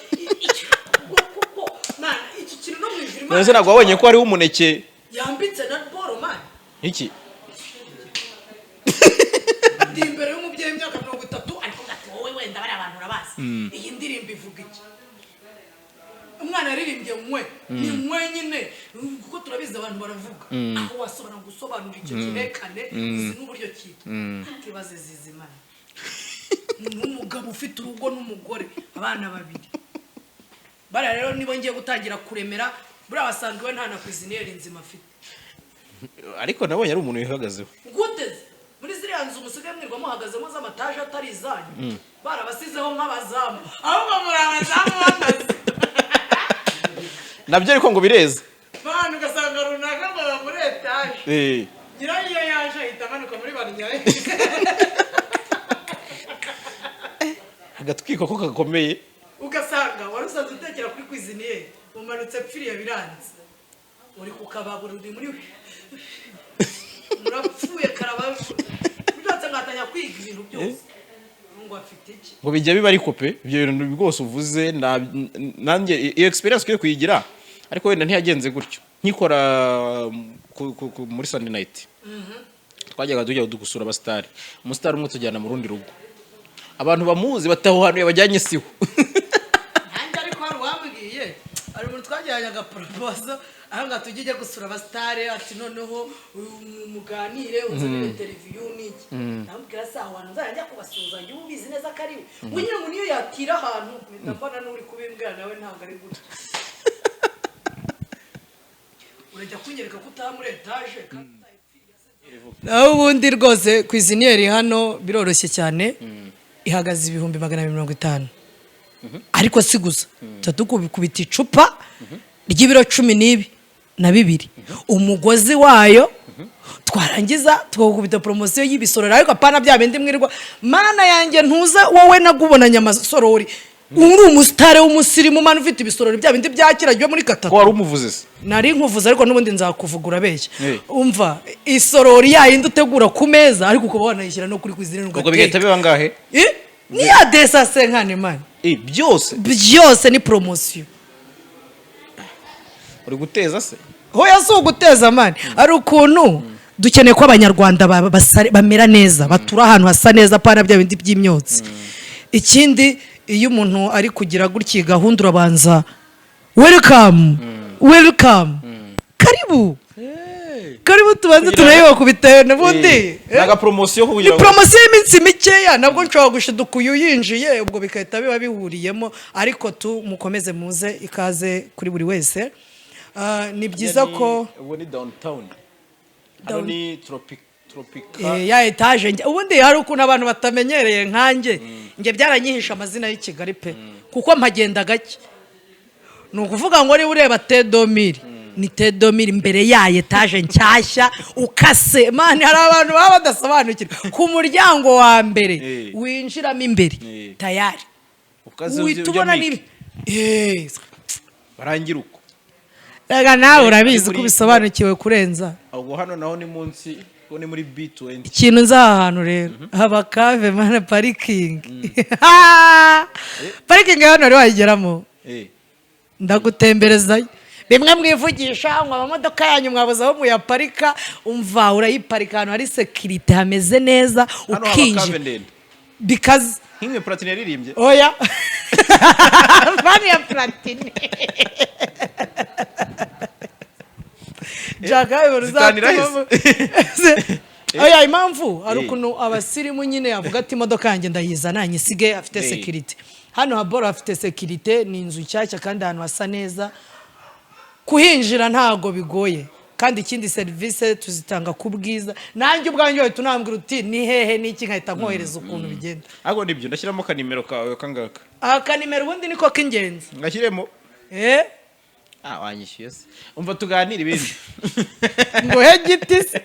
iki kintu no mwijuru none ntabwo wabonye ko hariho umuneke yambitse na boro man iki ndi imbere y'umubyeyi w'imyaka 30 ariko gati wowe wenda bari abantu urabazi iyi ndirimbo ivuga iki umwana yaririmbye ni mwe nyine kuko turabizi abantu baravuga aho wasobana gusobanura icyo kirekane izi n'uburyo cyitwa kibaze zizimana n'umugabo ufite urugo n'umugore abana babiri bara rero nibo ngiye gutangira kuremera buriya basanzwe we nta na cuisinier nzima afite ariko nabonye ari umuntu wihagazeho guteze muri ziriya nzu musigaye mwirwa muhagazemo z'amataje atari izanyu barabasizeho nk'abazamu ahubwo muri abazamu bamaze nabyo ariko ngo bireze bana ugasanga runaka ngo muri etaje nyirayo yaje ahita amanuka muri banyaye agatwiko ko gakomeye ugasanga warusanze utekera kuri cuisinier umanutse pfiriye biranze uri kukababura uri muri murapfuye karabavu bidatse ngatanya kwiga ibintu byose ngo afite iki ngo bijya biba ariko pe ibyo bintu bigose uvuze nanjye iyo experience kwiye kuyigira ariko wenda ntiyagenze gutyo nkikora muri Sunday night twajyaga tujya gusura abastari umustar umwe tujyana mu rundi rugo abantu bamuzi batahuhanuye bajyanye siho nanjye ariko hari wambwiye ari umuntu twajyanye agaproposal ahanga tujye gusura abastare ati noneho muganire uzanire interview niki namubwira se abantu nzajya kubasuza njye ubizi neza kari unyine ngo niyo yatira ahantu ndabona n'uri kubimbwira nawe ntabwo ari gutyo urajya kunyereka ko utamuri etage nawe ubundi rwose cuisinier hano biroroshye cyane ihagaze 250 ariko si gusa tukubita icupa ry'ibiro 12 umugozi wayo twarangiza tukakubita promotion y'ibisorori ariko apana bya bindi mwirwa mana yanjye ntuza wowe nagubonanya amasorori uri umusitare w'umusirimu mana ufite ibisorori bya bindi byakirajwe muri gatatu ko wari umuvuze se nari nkuvuze ariko nubundi nzakuvugura beshya umva isorori yayindi utegura ku meza ariko uko banayishyira no kuri cuisine ubwo bigahita biba ngahe ni adesa senkane man byose ni promotion uri guteza se hoya so guteza man ari ukuntu dukeneye ko abanyarwanda bamera neza batura ahantu hasa neza pana bya bindi by'imyotsi ikindi iyo umuntu ari kugira gutya gahunda urabanza welcome karibu karibu tubanze tunayiwa kubitewe n'ubundi naga promotion kugira ngo ni promotion y'iminsi mikeya nabwo nshobora gushiduka uyu yinjiye ubwo bikahita biba bihuriyemo ariko tu mukomeze muze ikaze kuri buri wese ni byiza ko ubu ni downtown ni tropical ya etage ubundi hari ukuntu abantu batamenyereye nkanjye nge byaranyihisha amazina y'i Kigali pe kuko mpagenda gake ni ukuvuga ngo niba ureba T2000 ni T2000 imbere ya etage nshyashya ukase mani hari abantu baba badasobanukirwa ku muryango wa mbere winjiramo imbere tayari ukazubona ni barangira uko Daga nawe urabizi ko bisobanukiwe kurenza ubwo hano naho ni munsi ni muri B20 ikintu nzahantu rero haba kave mana parking parking hano ari wayigeramo ndagutembereza bimwe mwivugisha ngo amamodoka yanyu mwabuze aho muyaparika umva urayiparika hano hari security hameze neza ukinje because nk'imwe platine yaririmbye oya bani ya platine Jaga uruzatuma oya impamvu hari ukuntu abasirimu nyine avuga ati imodoka yanjye ndayizana nyisige afite security hano habora afite security ni inzu nshyashya kandi ahantu hasa neza kuhinjira ntago bigoye kandi ikindi service tuzitanga ku bwiza nanjye ubwanjye tunambwira uti ni hehe niki nkahita nkohereza ukuntu bigenda ago nibyo ndashyiramo kanimero kawe kangaka kanimero ubundi niko kingenzi ngashyiremo wanyishyuye se umva tuganira ibindi ngo he giti se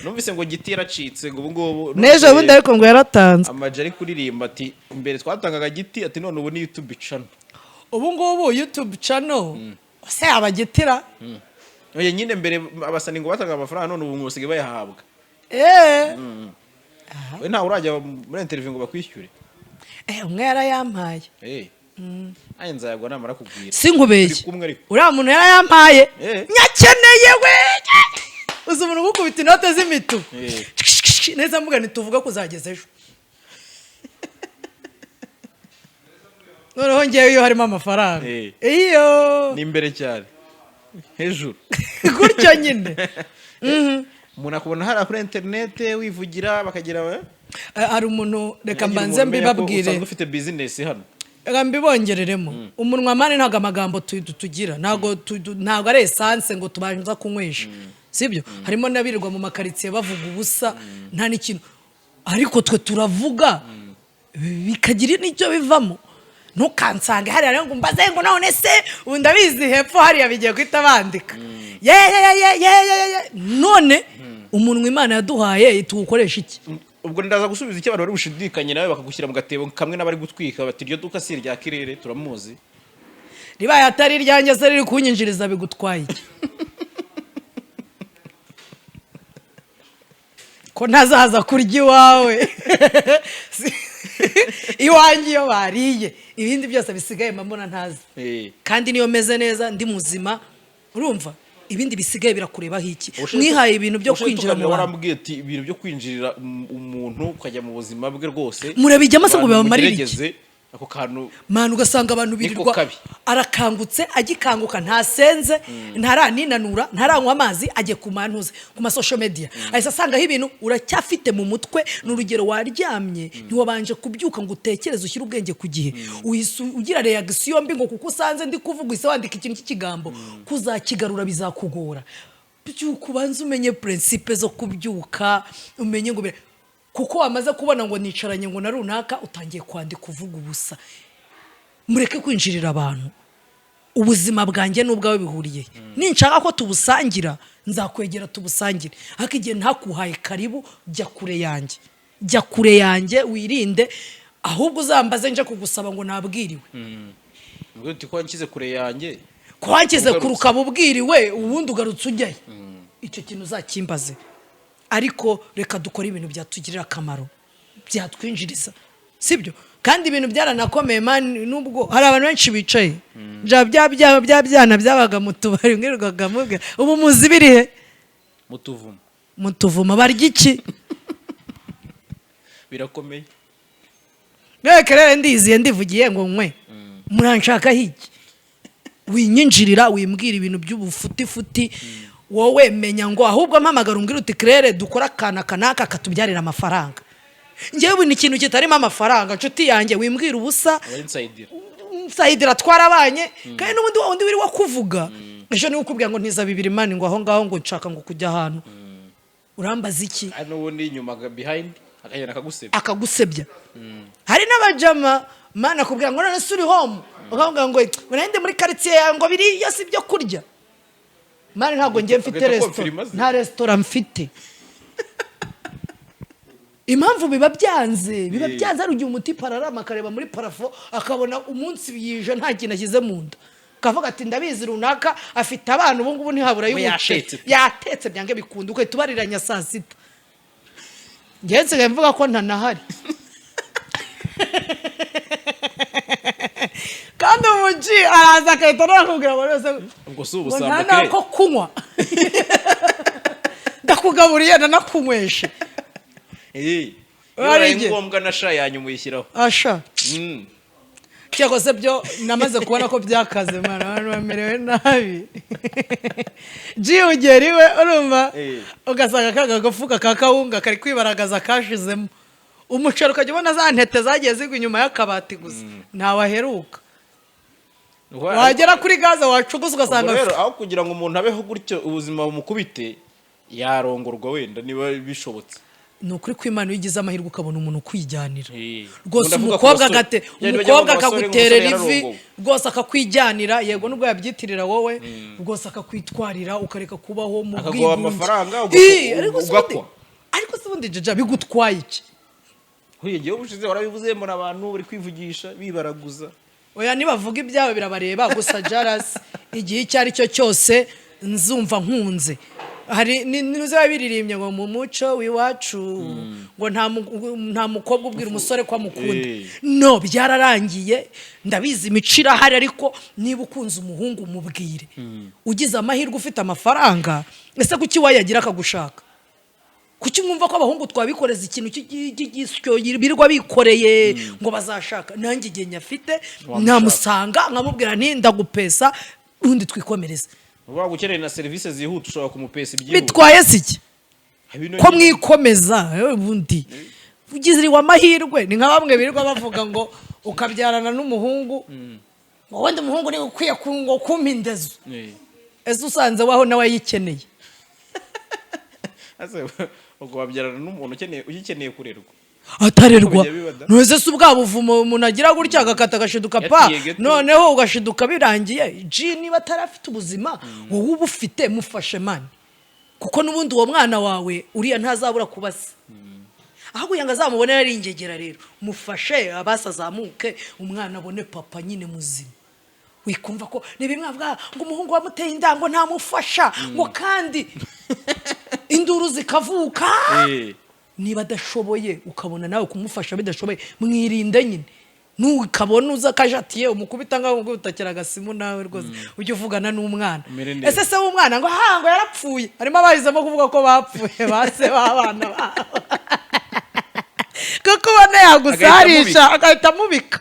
numvise ngo giti yaracitse ngo ubu ngubu nejo bundi ariko ngo yaratanze amaje ari kuririmba ati imbere twatangaga giti ati none ubu ni YouTube channel ubu ngubu YouTube channel se abagitira oye nyine mbere abasani ngo batanga amafaranga none ubu ngusige bayahabwa we nta urajya muri interview ngo bakwishyure umwe yarayampaye ayi nzayagwa namara kubwira sinkubeshye uriya muntu yarayampaye nyakeneye we uzi umuntu gukubita inote z'imitu neza mvuga ntituvuga kuzageza ejo noneho ngewe iyo harimo amafaranga iyo ni imbere cyane hejuru gutyo nyine umuntu akubona hari kuri internet wivugira bakagira hari umuntu reka mbanze mbibabwire ufite business hano mbibongereremo umunwa mane ntago amagambo tugira ntago ari essence ngo tubanza kunywesha sibyo harimo nabirirwa mu makaritsiye bavuga ubusa nta n'ikintu ariko twe turavuga bikagira n'icyo bivamo ntukansange hariya rero ngo mbaze ngo none se undabizi hepfo hariya bigiye kwita bandika none umunwa Imana yaduhaye tuwukoresha iki ubwo ndaza gusubiza icyo abantu bari bushidikanye nawe bakagushyira mu gatebo kamwe n'abari gutwika bati iryo duka si irya Kirere turamuzi ribaye atari iryanjye se riri kunyinjiriza bigutwaye iki ko ntazaza kurya iwawe iwanjye iyo bariye ibindi byose bisigaye mbona ntazi kandi niyo meze neza ndi muzima urumva ibindi bisigaye birakurebaho iki mwihaye ibintu byo kwinjira mu warambwiye ati ibintu byo kwinjirira umuntu ukajya mu buzima bwe rwose murabijyamo se ngo bibamarire ako kantu manu ugasanga abantu birirwa arakangutse agikanguka ntasenze ntaraninanura ntaranywa amazi ajye ku mantuze ku masocial media ahise asangaho ibintu uracyafite mu mutwe n'urugero waryamye ntiwabanje kubyuka ngo utekereze ushyire ubwenge ku gihe ugira reaction mbi ngo kuko usanze ndi kuvuga ise wandika ikintu cy'ikigambo kuzakigarura bizakugora byuka ubanze umenye principe zo kubyuka umenye ngo kuko wamaze kubona ngo nicaranye ngo na runaka utangiye kwandika uvuga ubusa mureke kwinjirira abantu ubuzima bwanjye n'ubwawe bihuriye ninshaka ko tubusangira nzakwegera tubusangire ariko igihe ntakuhaye karibu jya kure yanjye wirinde ahubwo uzambaze nje kugusaba ngo nabwiriwe ngo uti ko wankize kure yanjye ko wankize kuruka bubwiriwe ubundi ugarutse ujyaye icyo kintu uzakimbaze ariko reka dukora ibintu byatugirira akamaro byatwinjiriza sibyo kandi ibintu byaranakomeye mani nubwo hari abantu benshi bicaye byana byabaga mu tubari mwirirwaga mubwe ubu muzi birihe mutuvuma barya iki birakomeye reka rero ndiziye ndivugiye ngo nkwe muranshaka hiki winyinjirira wimbwira ibintu by'ubufuti wowe menya ngo ahubwo mpamagara umbwira uti Claire dukora kana kanaka katubyarira amafaranga ngewe ni ikintu kitarimo amafaranga nshuti yanjye wimbwira ubusa insider twarabanye kandi n'ubundi wundi wiri wakuvuga ejo ni ukubwira ngo ntiza bibiri mani ngo aho ngaho ngo nshaka ngo kujya ahantu urambaza iki n'ubundi inyuma behind akagenda akagusebya hari n'abajama mana kubwira ngo none suri home ukavuga ngo urende muri quartier ngo biri yose ibyo kurya mani ntabwo ngiye mfite restaurant nta restaurant mfite impamvu biba byanze ari ugiye umuti pararama akareba muri parafo akabona umunsi yije nta kintu ashyize mu nda kavuga ati ndabizi runaka afite abantu ubu ngubu ntihabura y'umuce yatetse byange bikunda uko tubariranya saa sita ngenze mvuga ko ntanahari kandi umuji araza akahita nakubwira ngo rwose ubwo si ubusamba kare ko kunywa ndakugaburiye nanakunywesha ari ngombwa na sha yanyu muyishyiraho asha cyako se byo namaze kubona ko byakaze mana abantu bamerewe nabi ugeriwe urumva ugasanga kagafuka kakawunga kari kwibaragaza kashizemo umucero ukajya ubona za ntete zagiye zigwa inyuma y'akabati gusa ntawaheruka wagera kuri gaze wacuguza ugasanga rero aho kugira ngo umuntu abeho gutyo ubuzima bumukubite yarongorwa wenda niba bishobotse nukuri kw'Imana wigize amahirwe ukabona umuntu kwijyanira rwose umukobwa akaguterera ivi rwose akakwijyanira yego nubwo yabyitirira wowe rwose akakwitwarira ukareka kubaho mu bwigunge amafaranga ariko se ubundi jaja bigutwaye iki igihe ubushize warabivuze mbona abantu bari kwivugisha bibaraguza oya nibavuga ibyawe birabareba gusa jarasi igihe icyo ari cyo cyose nzumva nkunze hari ninuza biririmbye ngo mu muco wiwacu ngo nta mukobwa ubwira umusore ko amukunda no byararangiye ndabizi imicira hari ariko niba ukunze umuhungu mubwire ugize amahirwe ufite amafaranga ese kuki wayagira akagushaka kuki mwumva ko abahungu twabikoreza ikintu cy'igisyo birirwa bikoreye ngo bazashaka nanjye igihe nyafite namusanga nkamubwira nti ndagupesa undi twikomereze waba ukeneye na serivisi zihuta ushobora kumupesa ibyihuse bitwaye siki ko mwikomeza ubundi ugiziriwe amahirwe ni nka bamwe birirwa bavuga ngo ukabyarana n'umuhungu ngo wenda umuhungu ni ukwiye ngo kumpindezo ese usanze waho nawe yikeneye ubwo wabyarana n'umuntu ugikeneye kurerwa atarerwa ntuze se ubwabo uvumo umuntu agira gutya agakata agashiduka pa noneho ugashiduka birangiye niba atarafite ubuzima wowe uba ufite mufashe mani kuko n'ubundi uwo mwana wawe uriya ntazabura kubasa aho kugira ngo azamubone ari ingegera rero mufashe abasazamuke umwana abone papa nyine muzima wikumva ko nibimwavuga ngo umuhungu wamuteye indango ntamufasha ngo kandi induru zikavuka niba adashoboye ukabona nawe kumufasha bidashoboye mwirinde nyine nukabona uza kajatiye umukubita ngaho ngo utakira agasimu nawe rwose ujye uvugana n'umwana ese se w'umwana ngo ngo yarapfuye harimo abahizemo kuvuga ko bapfuye base babana babo kuko ubona yagusarisha agahita amubika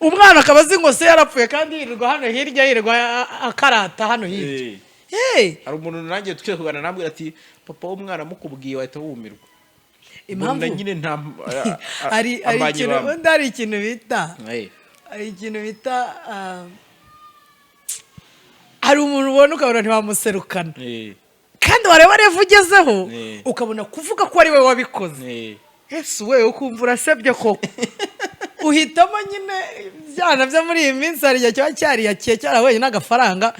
umwana akaba azi ngo se yarapfuye kandi yirirwa hano hirya yirirwa akarata hano hirya hari umuntu nanjye tukwiye kuganira nambwira ati papa w'umwana mukubwiye wahita wumirwa impamvu nyine nta hari ikintu bita hari umuntu ubona ukabona ntiwamuserukana kandi wareba revu ugezeho ukabona kuvuga ko ari we wabikoze ese we ukumva urasebye koko uhitamo nyine byana byo muri iyi minsi hari igihe kiba cyariyakiye cyarahuye n'agafaranga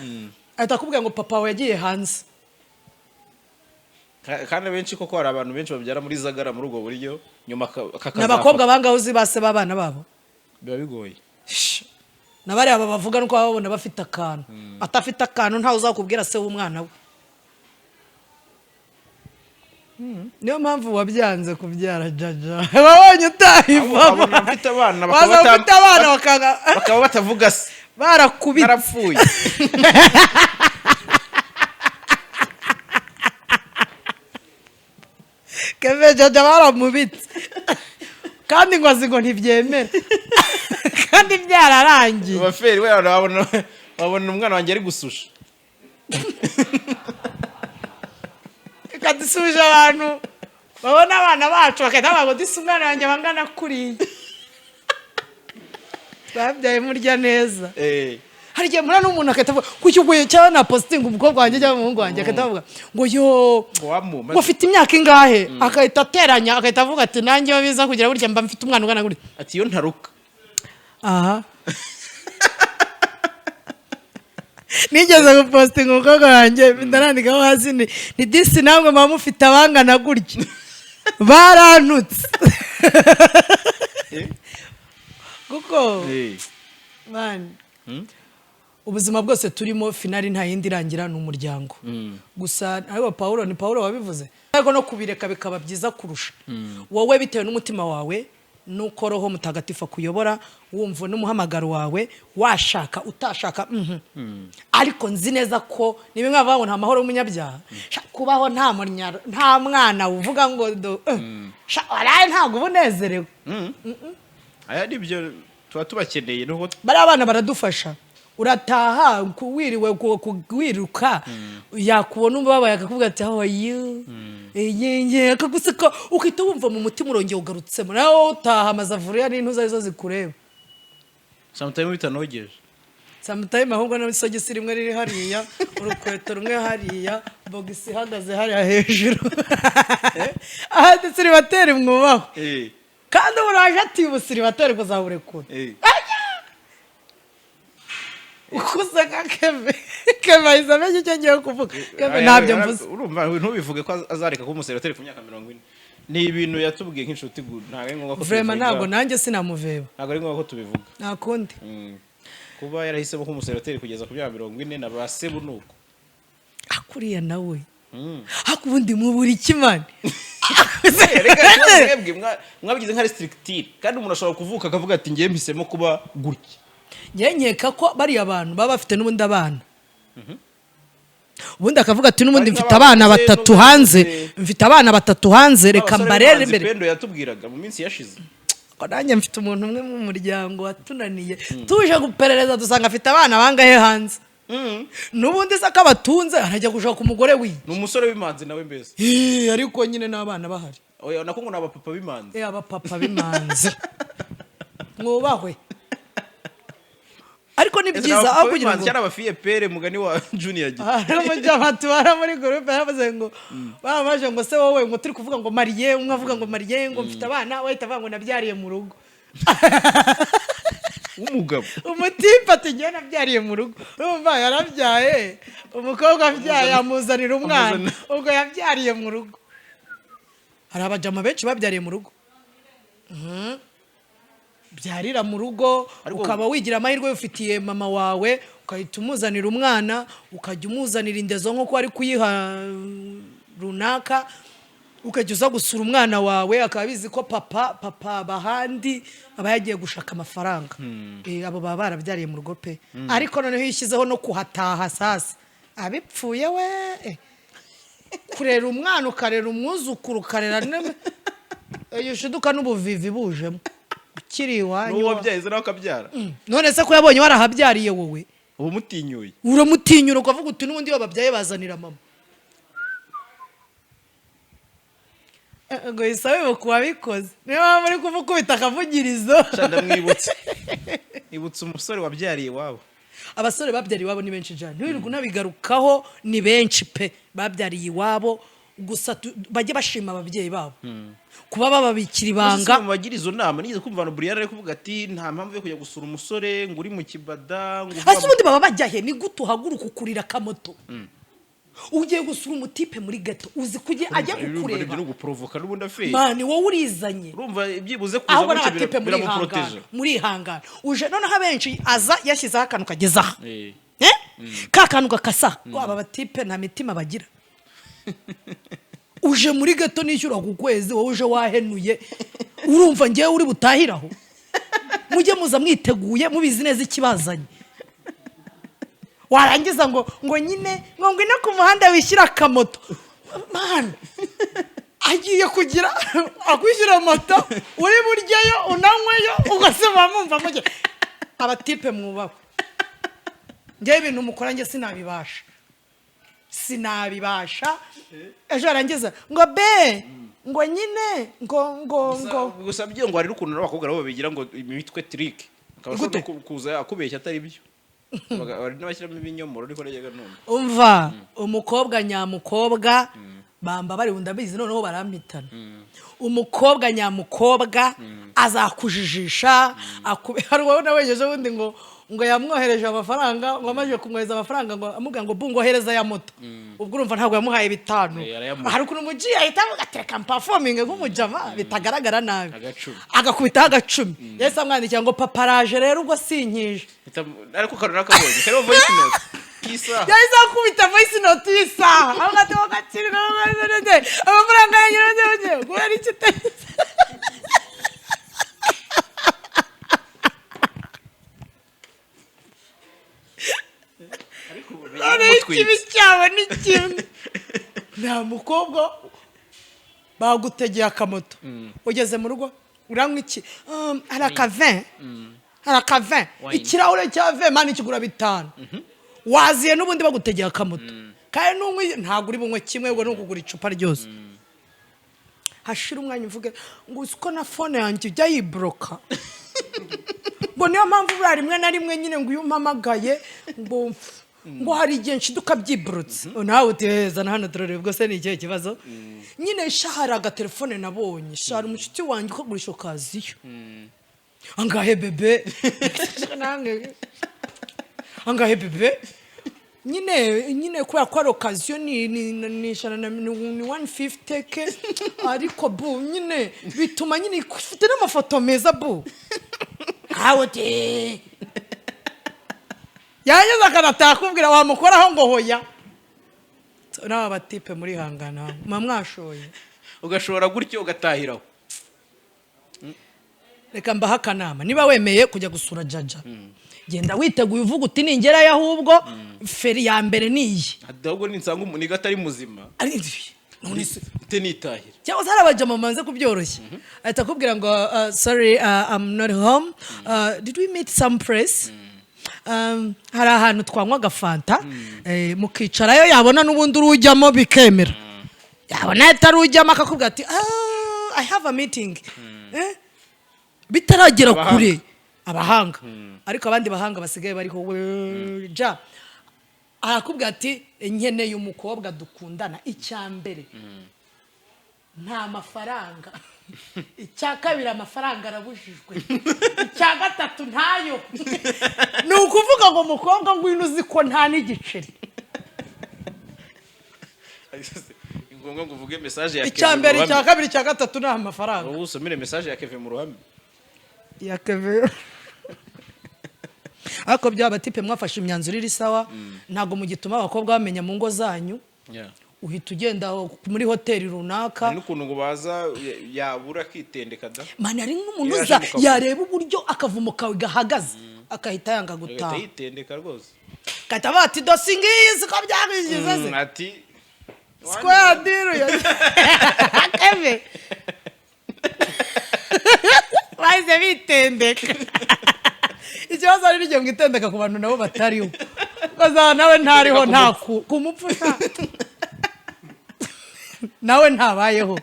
ahita akubwira ngo papa we yagiye hanze kandi benshi koko hari abantu benshi babyara muri zagara muri ubwo buryo nyuma kakazapfa n'abakobwa bangaho uzi base babana babo biba bigoye n'abariya bavuga nuko babona bafite akantu atafite akantu ntawe uzakubwira se w'umwana we niyo mpamvu wabyanze kubyara jaja babonye utahivamo bafite abana bakaba batavuga se barakubita narapfuye keve jaja baramubitse kandi ngo ntibyemera kandi byararangiye abaferi we wabona umwana wanjye ari gususha kadusuje abantu babona abana bacu bakahita bavuga ngo disi umwana wanjye bangana kuriya babyaye murya neza hari igihe mura n'umuntu akahita avuga kuki uguye cyangwa na positinga umukobwa wanjye cyangwa umuhungu wanjye akahita avuga ngo yo ngo ufite imyaka ingahe akahita ateranya akahita avuga ati nanjye iyo biza kugira gutya mba mfite umwana ungana gutya ati iyo ntaruka aha nigeze gupositinga umukobwa wanjye ndarandikaho hasi ni disi namwe muba mufite abangana gutya barantutse kuko mani ubuzima bwose turimo finali nta yindi irangira ni umuryango gusa ariwo Paulo ni Paulo wabivuze ariko no kubireka bikaba byiza kurusha wowe bitewe n'umutima wawe nuko roho mutagatifu kuyobora wumva n'umuhamagaro wawe washaka utashaka ariko nzi neza ko nibe nkavuga ngo nta mahoro y'umunyabyaha kubaho nta mwana uvuga ngo waraye ntabwo ubunezerewe aya nibyo tuba tubakeneye nuko bari abana baradufasha urataha wiriwe wiruka yakubona umbabaye akakuvuga ati how are you akaguseka ukita wumva mu mutima urongeye ugarutsemo nawe utaha amazavuriya n'intuza arizo zikureba sometime bitanogeje sometime ahubwo n'isogisi rimwe riri hariya urukweto rumwe hariya bogisi ihagaze hariya hejuru aha siribateri mwubaho kandi uraje ati ubusiribateri kuzaburekura ukuseka keve izamenye icyo ngiye kuvuga keve ntabyo mvuze urumva ntubivuge ko azareka kuba umuserateri ku myaka 40 ni ibintu yatubwiye nk'inshuti ntabwo ari ngombwa ko vraiment ntabwo nanjye sinamuveba ntabwo ari ngombwa ko tubivuga nta kundi kuba yarahisemo ko umuserateri kugeza ku myaka 40 na basebu nuko akuriya nawe hakubundi mubura ikimani mwabigize nka restrictive kandi umuntu ashobora kuvuka akavuga ati ngiye mpisemo kuba gutya nyenyeka ko bari abantu baba bafite n'ubundi abana ubundi akavuga ati n'ubundi mfite abana batatu hanze reka mbarere imbere pendo yatubwiraga mu minsi yashize ko nanjye mfite umuntu umwe mu muryango watunaniye tuje guperereza dusanga afite abana bangahe hanze n'ubundi se akabatunze arajya gushaka umugore wiye ni umusore w'imanzi nawe mbese ariko nyine n'abana bahari oya nako ngo n'abapapa b'imanzi abapapa b'imanzi mwubahwe ariko ni byiza aho kugira ngo cyara abafiye pere mugani wa junior gito n'umujamatu bara muri groupe yavuze ngo babaje ngo se wowe ngo turi kuvuga ngo mariye umwe avuga ngo mariye ngo mfite abana wahita avuga ngo nabyariye mu rugo umugabo umutipe ati ngiye nabyariye mu rugo urumva yarabyaye umukobwa abyaye amuzanira umwana ubwo yabyariye mu rugo hari abajama benshi babyariye mu rugo byarira mu rugo ukaba wigira amahirwe ufitiye mama wawe ukahita umuzanira umwana ukajya umuzanira indezo nk'uko ari kuyiha runaka ukajya uza gusura umwana wawe akaba bizi ko papa bahandi aba yagiye gushaka amafaranga abo baba barabyariye mu rugo pe ariko noneho yishyizeho no kuhataha sasa abipfuye we kurera umwana ukarera umwuzukuru ukarera yishiduka n'ubuvivi bujemo ukiri iwanyu n'uwo wabyaye nawe akabyara none se ko yabonye warahabyariye wowe ubu mutinyuye uramutinyura ukavuga uti n'ubundi iyo babyaye bazanira mama ngo yisabe kuwabikoze niba muri kumukubita akavugirizo ibutse umusore wabyariye iwabo abasore babyariye iwabo ni benshi cyane ntiwirirwe unabigarukaho ni benshi pe babyariye iwabo gusa bajye bashima ababyeyi babo kuba bababikira ibanga mu bagira izo nama nigeze kumva no Brian ari kuvuga ati nta mpamvu yo kujya gusura umusore ngo uri mu kibada ngo ubundi baba bajyahe ni gute uhaguruka ukurira akamoto ugiye gusura umutipe muri gato uzi kujye ajya kukureba no guprovoka n'ubundi afeye mani wowe urizanye urumva ibyibuze kuza muri biramuproteje muri hangana uje noneho abenshi aza yashyizeho akantu kageza ka kantu gakasa aba batipe nta mitima bagira uje muri gato nishyura ku kwezi wowe uje wahenuye urumva ngewe uri butahiraho mujye muza mwiteguye mubizi neza ikibazanye warangiza ngo nyine ngo ngwino ku muhanda wishyira akamoto man agiye kugira akwishyura moto uri buryayo unanyweyo ugasema mumva mujye abatipe mwubahwe ngewe ibintu mukora nge sinabibasha ejo arangeza ngo be ngo nyine ngo gusa byo ngo hari ukuntu n'abakobwa nabo babigira ngo imitwe trick akabasha kuza akubeshya atari byo bari n'abashyiramo ibinyomoro ariko rege none umva umukobwa nyamukobwa bamba bari undabizi noneho barampitana umukobwa nyamukobwa azakujijisha hari wowe nawejeje wundi ngo yamwohereje amafaranga ngo amaje kumwohereza amafaranga ngo amuga ngo bungo hereza ya moto ubwo urumva ntabwo yamuhaye 5 hari ukuntu mugiye ahita agateka performing nk'umujama bitagaragara nabi agakubita agacumi yese amwandikira ngo paparaje rero ubwo sinkije ariko karura kabonye kare voice note kisa yahise akubita voice note isa agateko gakirwa amafaranga yanjye ngo ari kitese ikibi cyawe ni kimwe nta mukobwa bagutegeye akamoto ugeze mu rugo uranywa iki harakave ikirahure cya ve mani kigura 5 waziye n'ubundi bagutegeye akamoto kandi n'umwe ntabwo uri bunywe kimwe ngo n'ukugura icupa ryose hashira umwanya uvuge ngo uko na phone yanjye ujya yibroka ngo niyo mpamvu buri rimwe na rimwe nyine ngo uyumpamagaye ngo hari igihe nshiduka byibrutse nawe uteza na hano turareba ubwo se ni ikihe kibazo nyine shahara agatelefone nabonye shahara umucuti wanjye ukagurisha okaziyo angahe bebe angahe bebe nyine kubera ko ari okaziyo ni 150 ke ariko bu nyine bituma nyine ufite n'amafoto meza bu kawote yanyuze akanatakubwira wamukoraho ngo hoya n'aba batipe muri hangana mwashoye ugashobora gutyo ugatahiraho reka mbaha akanama niba wemeye kujya gusura jaja genda witeguye uvuga uti ningerayo ahubwo feri ya mbere niyi ahubwo ninsanga umuniga atari muzima none se nitahira cyangwa se arabajama manze kubyoroshya ahita akubwira ngo sorry I'm not home did we meet some place hari ahantu twanywa agafanta mukicarayo yabona n'ubundi urujyamo bikemera yabona atarujyamo akakubwira ati I have a meeting bitaragera kure abahanga ariko abandi bahanga basigaye bariho ja arakubwira ati nkeneye umukobwa dukundana icyambere nta mafaranga icya kabiri amafaranga arabujijwe icya gatatu ntayo ni ukuvuga ngo umukobwa ngwino uzi ko nta n'igiceri ngombwa ngo uvuge message ya icya mbere icya kabiri icya gatatu nta mafaranga ubu usomere message ya Kevin mu ruhame ya Kevin ako byaba tipe mwafashe imyanzuro iri sawa ntago mu gituma abakobwa bamenya mu ngo zanyu uhita ugenda muri hoteli runaka n'ukuntu ngo baza yabura kitendeka da mani ari nk'umuntu uza yareba uburyo akavumo kawe gahagaze akahita yanga gutaha yitendeka rwose kataba ati dosingizi ko byagize se ati square deal ya Kevin waize bitendeka ikibazo ari ryo ngitendeka ku bantu nabo batariho kaza nawe ntariho nta kumupfusha nawe ntabayeho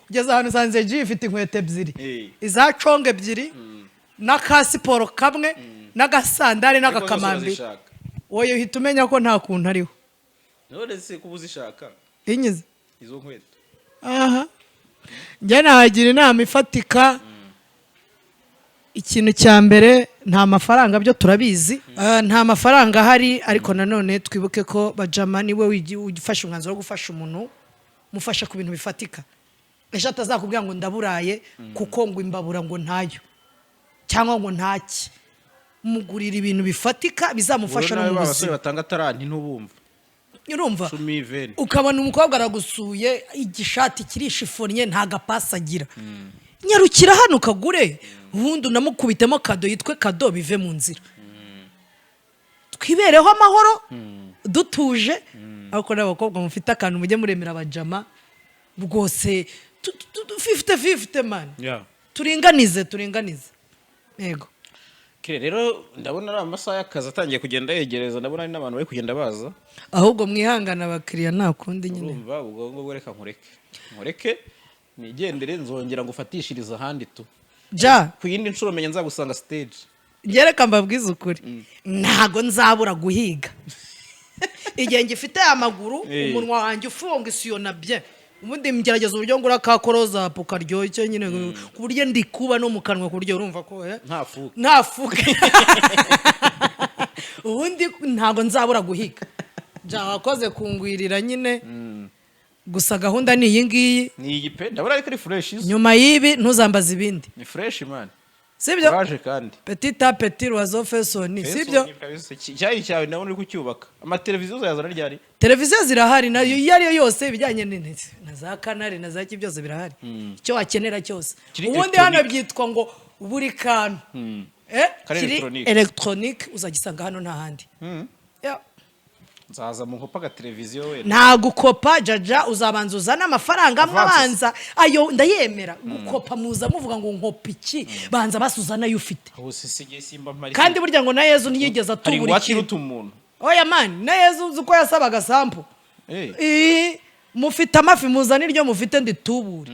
ugeze ahantu usanze G ifite inkweto ebyiri iza conge ebyiri n'akasiporo kamwe n'agasandari n'agakamambi wowe uhita umenya ko nta kuntu ariho none se kubuzishaka inyize izo nkweto aha njye nagira inama ifatika ikintu cya mbere nta mafaranga byo turabizi nta mafaranga hari ariko nanone twibuke ko bajama niwe ugifasha umwanzuro wo gufasha umuntu mufasha ku bintu bifatika ejo atazakubwira ngo ndaburaye kuko ngo imbabura ngo ntayo cyangwa ngo ntaki mugurira ibintu bifatika bizamufasha no mu buzima batanga taranti ntubumva urumva ukabona umukobwa aragusuye igishati kirishifonye nta gapasa agira nyarukira hano kagure ubundi unamukubitemo kado yitwe kado bive mu nzira twibereho amahoro dutuje ariko n'abakobwa mufite akantu mujye muremera abajama rwose 50-50 man turinganize yego kire rero ndabona ari amasaha y'akazi atangiye kugenda yegereza ndabona ari n'abantu bari kugenda baza ahubwo mwihangana abakiriya nta kundi nyine urumva ubwo reka nkureke nigendere nzongera ngufatishiriza ahandi tu ja ku yindi nshuro menya nzagusanga stage Gereka mbabwiza ukuri ntago nzabura guhiga igihe ngifite amaguru umunwa wanjye ufunga isiyo na bye ubundi mgerageza uburyo ngura ka koroza pukaryoshye nyine ku buryo ndi kuba no mu kanwa ku buryo urumva ko ntafuka ubundi ntago nzabura guhiga ja wakoze kungwirira nyine gusa gahunda ni iyi ngiyi ni iyi pe ndabona ariko ari fresh nyuma y'ibi ntuzambaza ibindi ni fresh man sibyo courage kandi petit à petit oiseau fait son sibyo cyari cyawe ndabona uri kucyubaka ama televiziyo yazana ryari televiziyo zirahari nayo yari yose bijyanye na za kanari na za byose birahari icyo wakenera cyose ubundi hano byitwa ngo buri kantu kiri electronique uzagisanga hano nta handi nzaza mu nkopa ga televiziyo we nta gukopa jaja uzabanza uzana amafaranga mwabanza ayo ndayemera gukopa muza muvuga ngo nkopa iki banza basuzana yo ufite kandi burya ngo na Yezu ntiyigeze atubura iki oya man na Yezu uko yasabaga sample mufite amafi muzana iryo mufite nditubure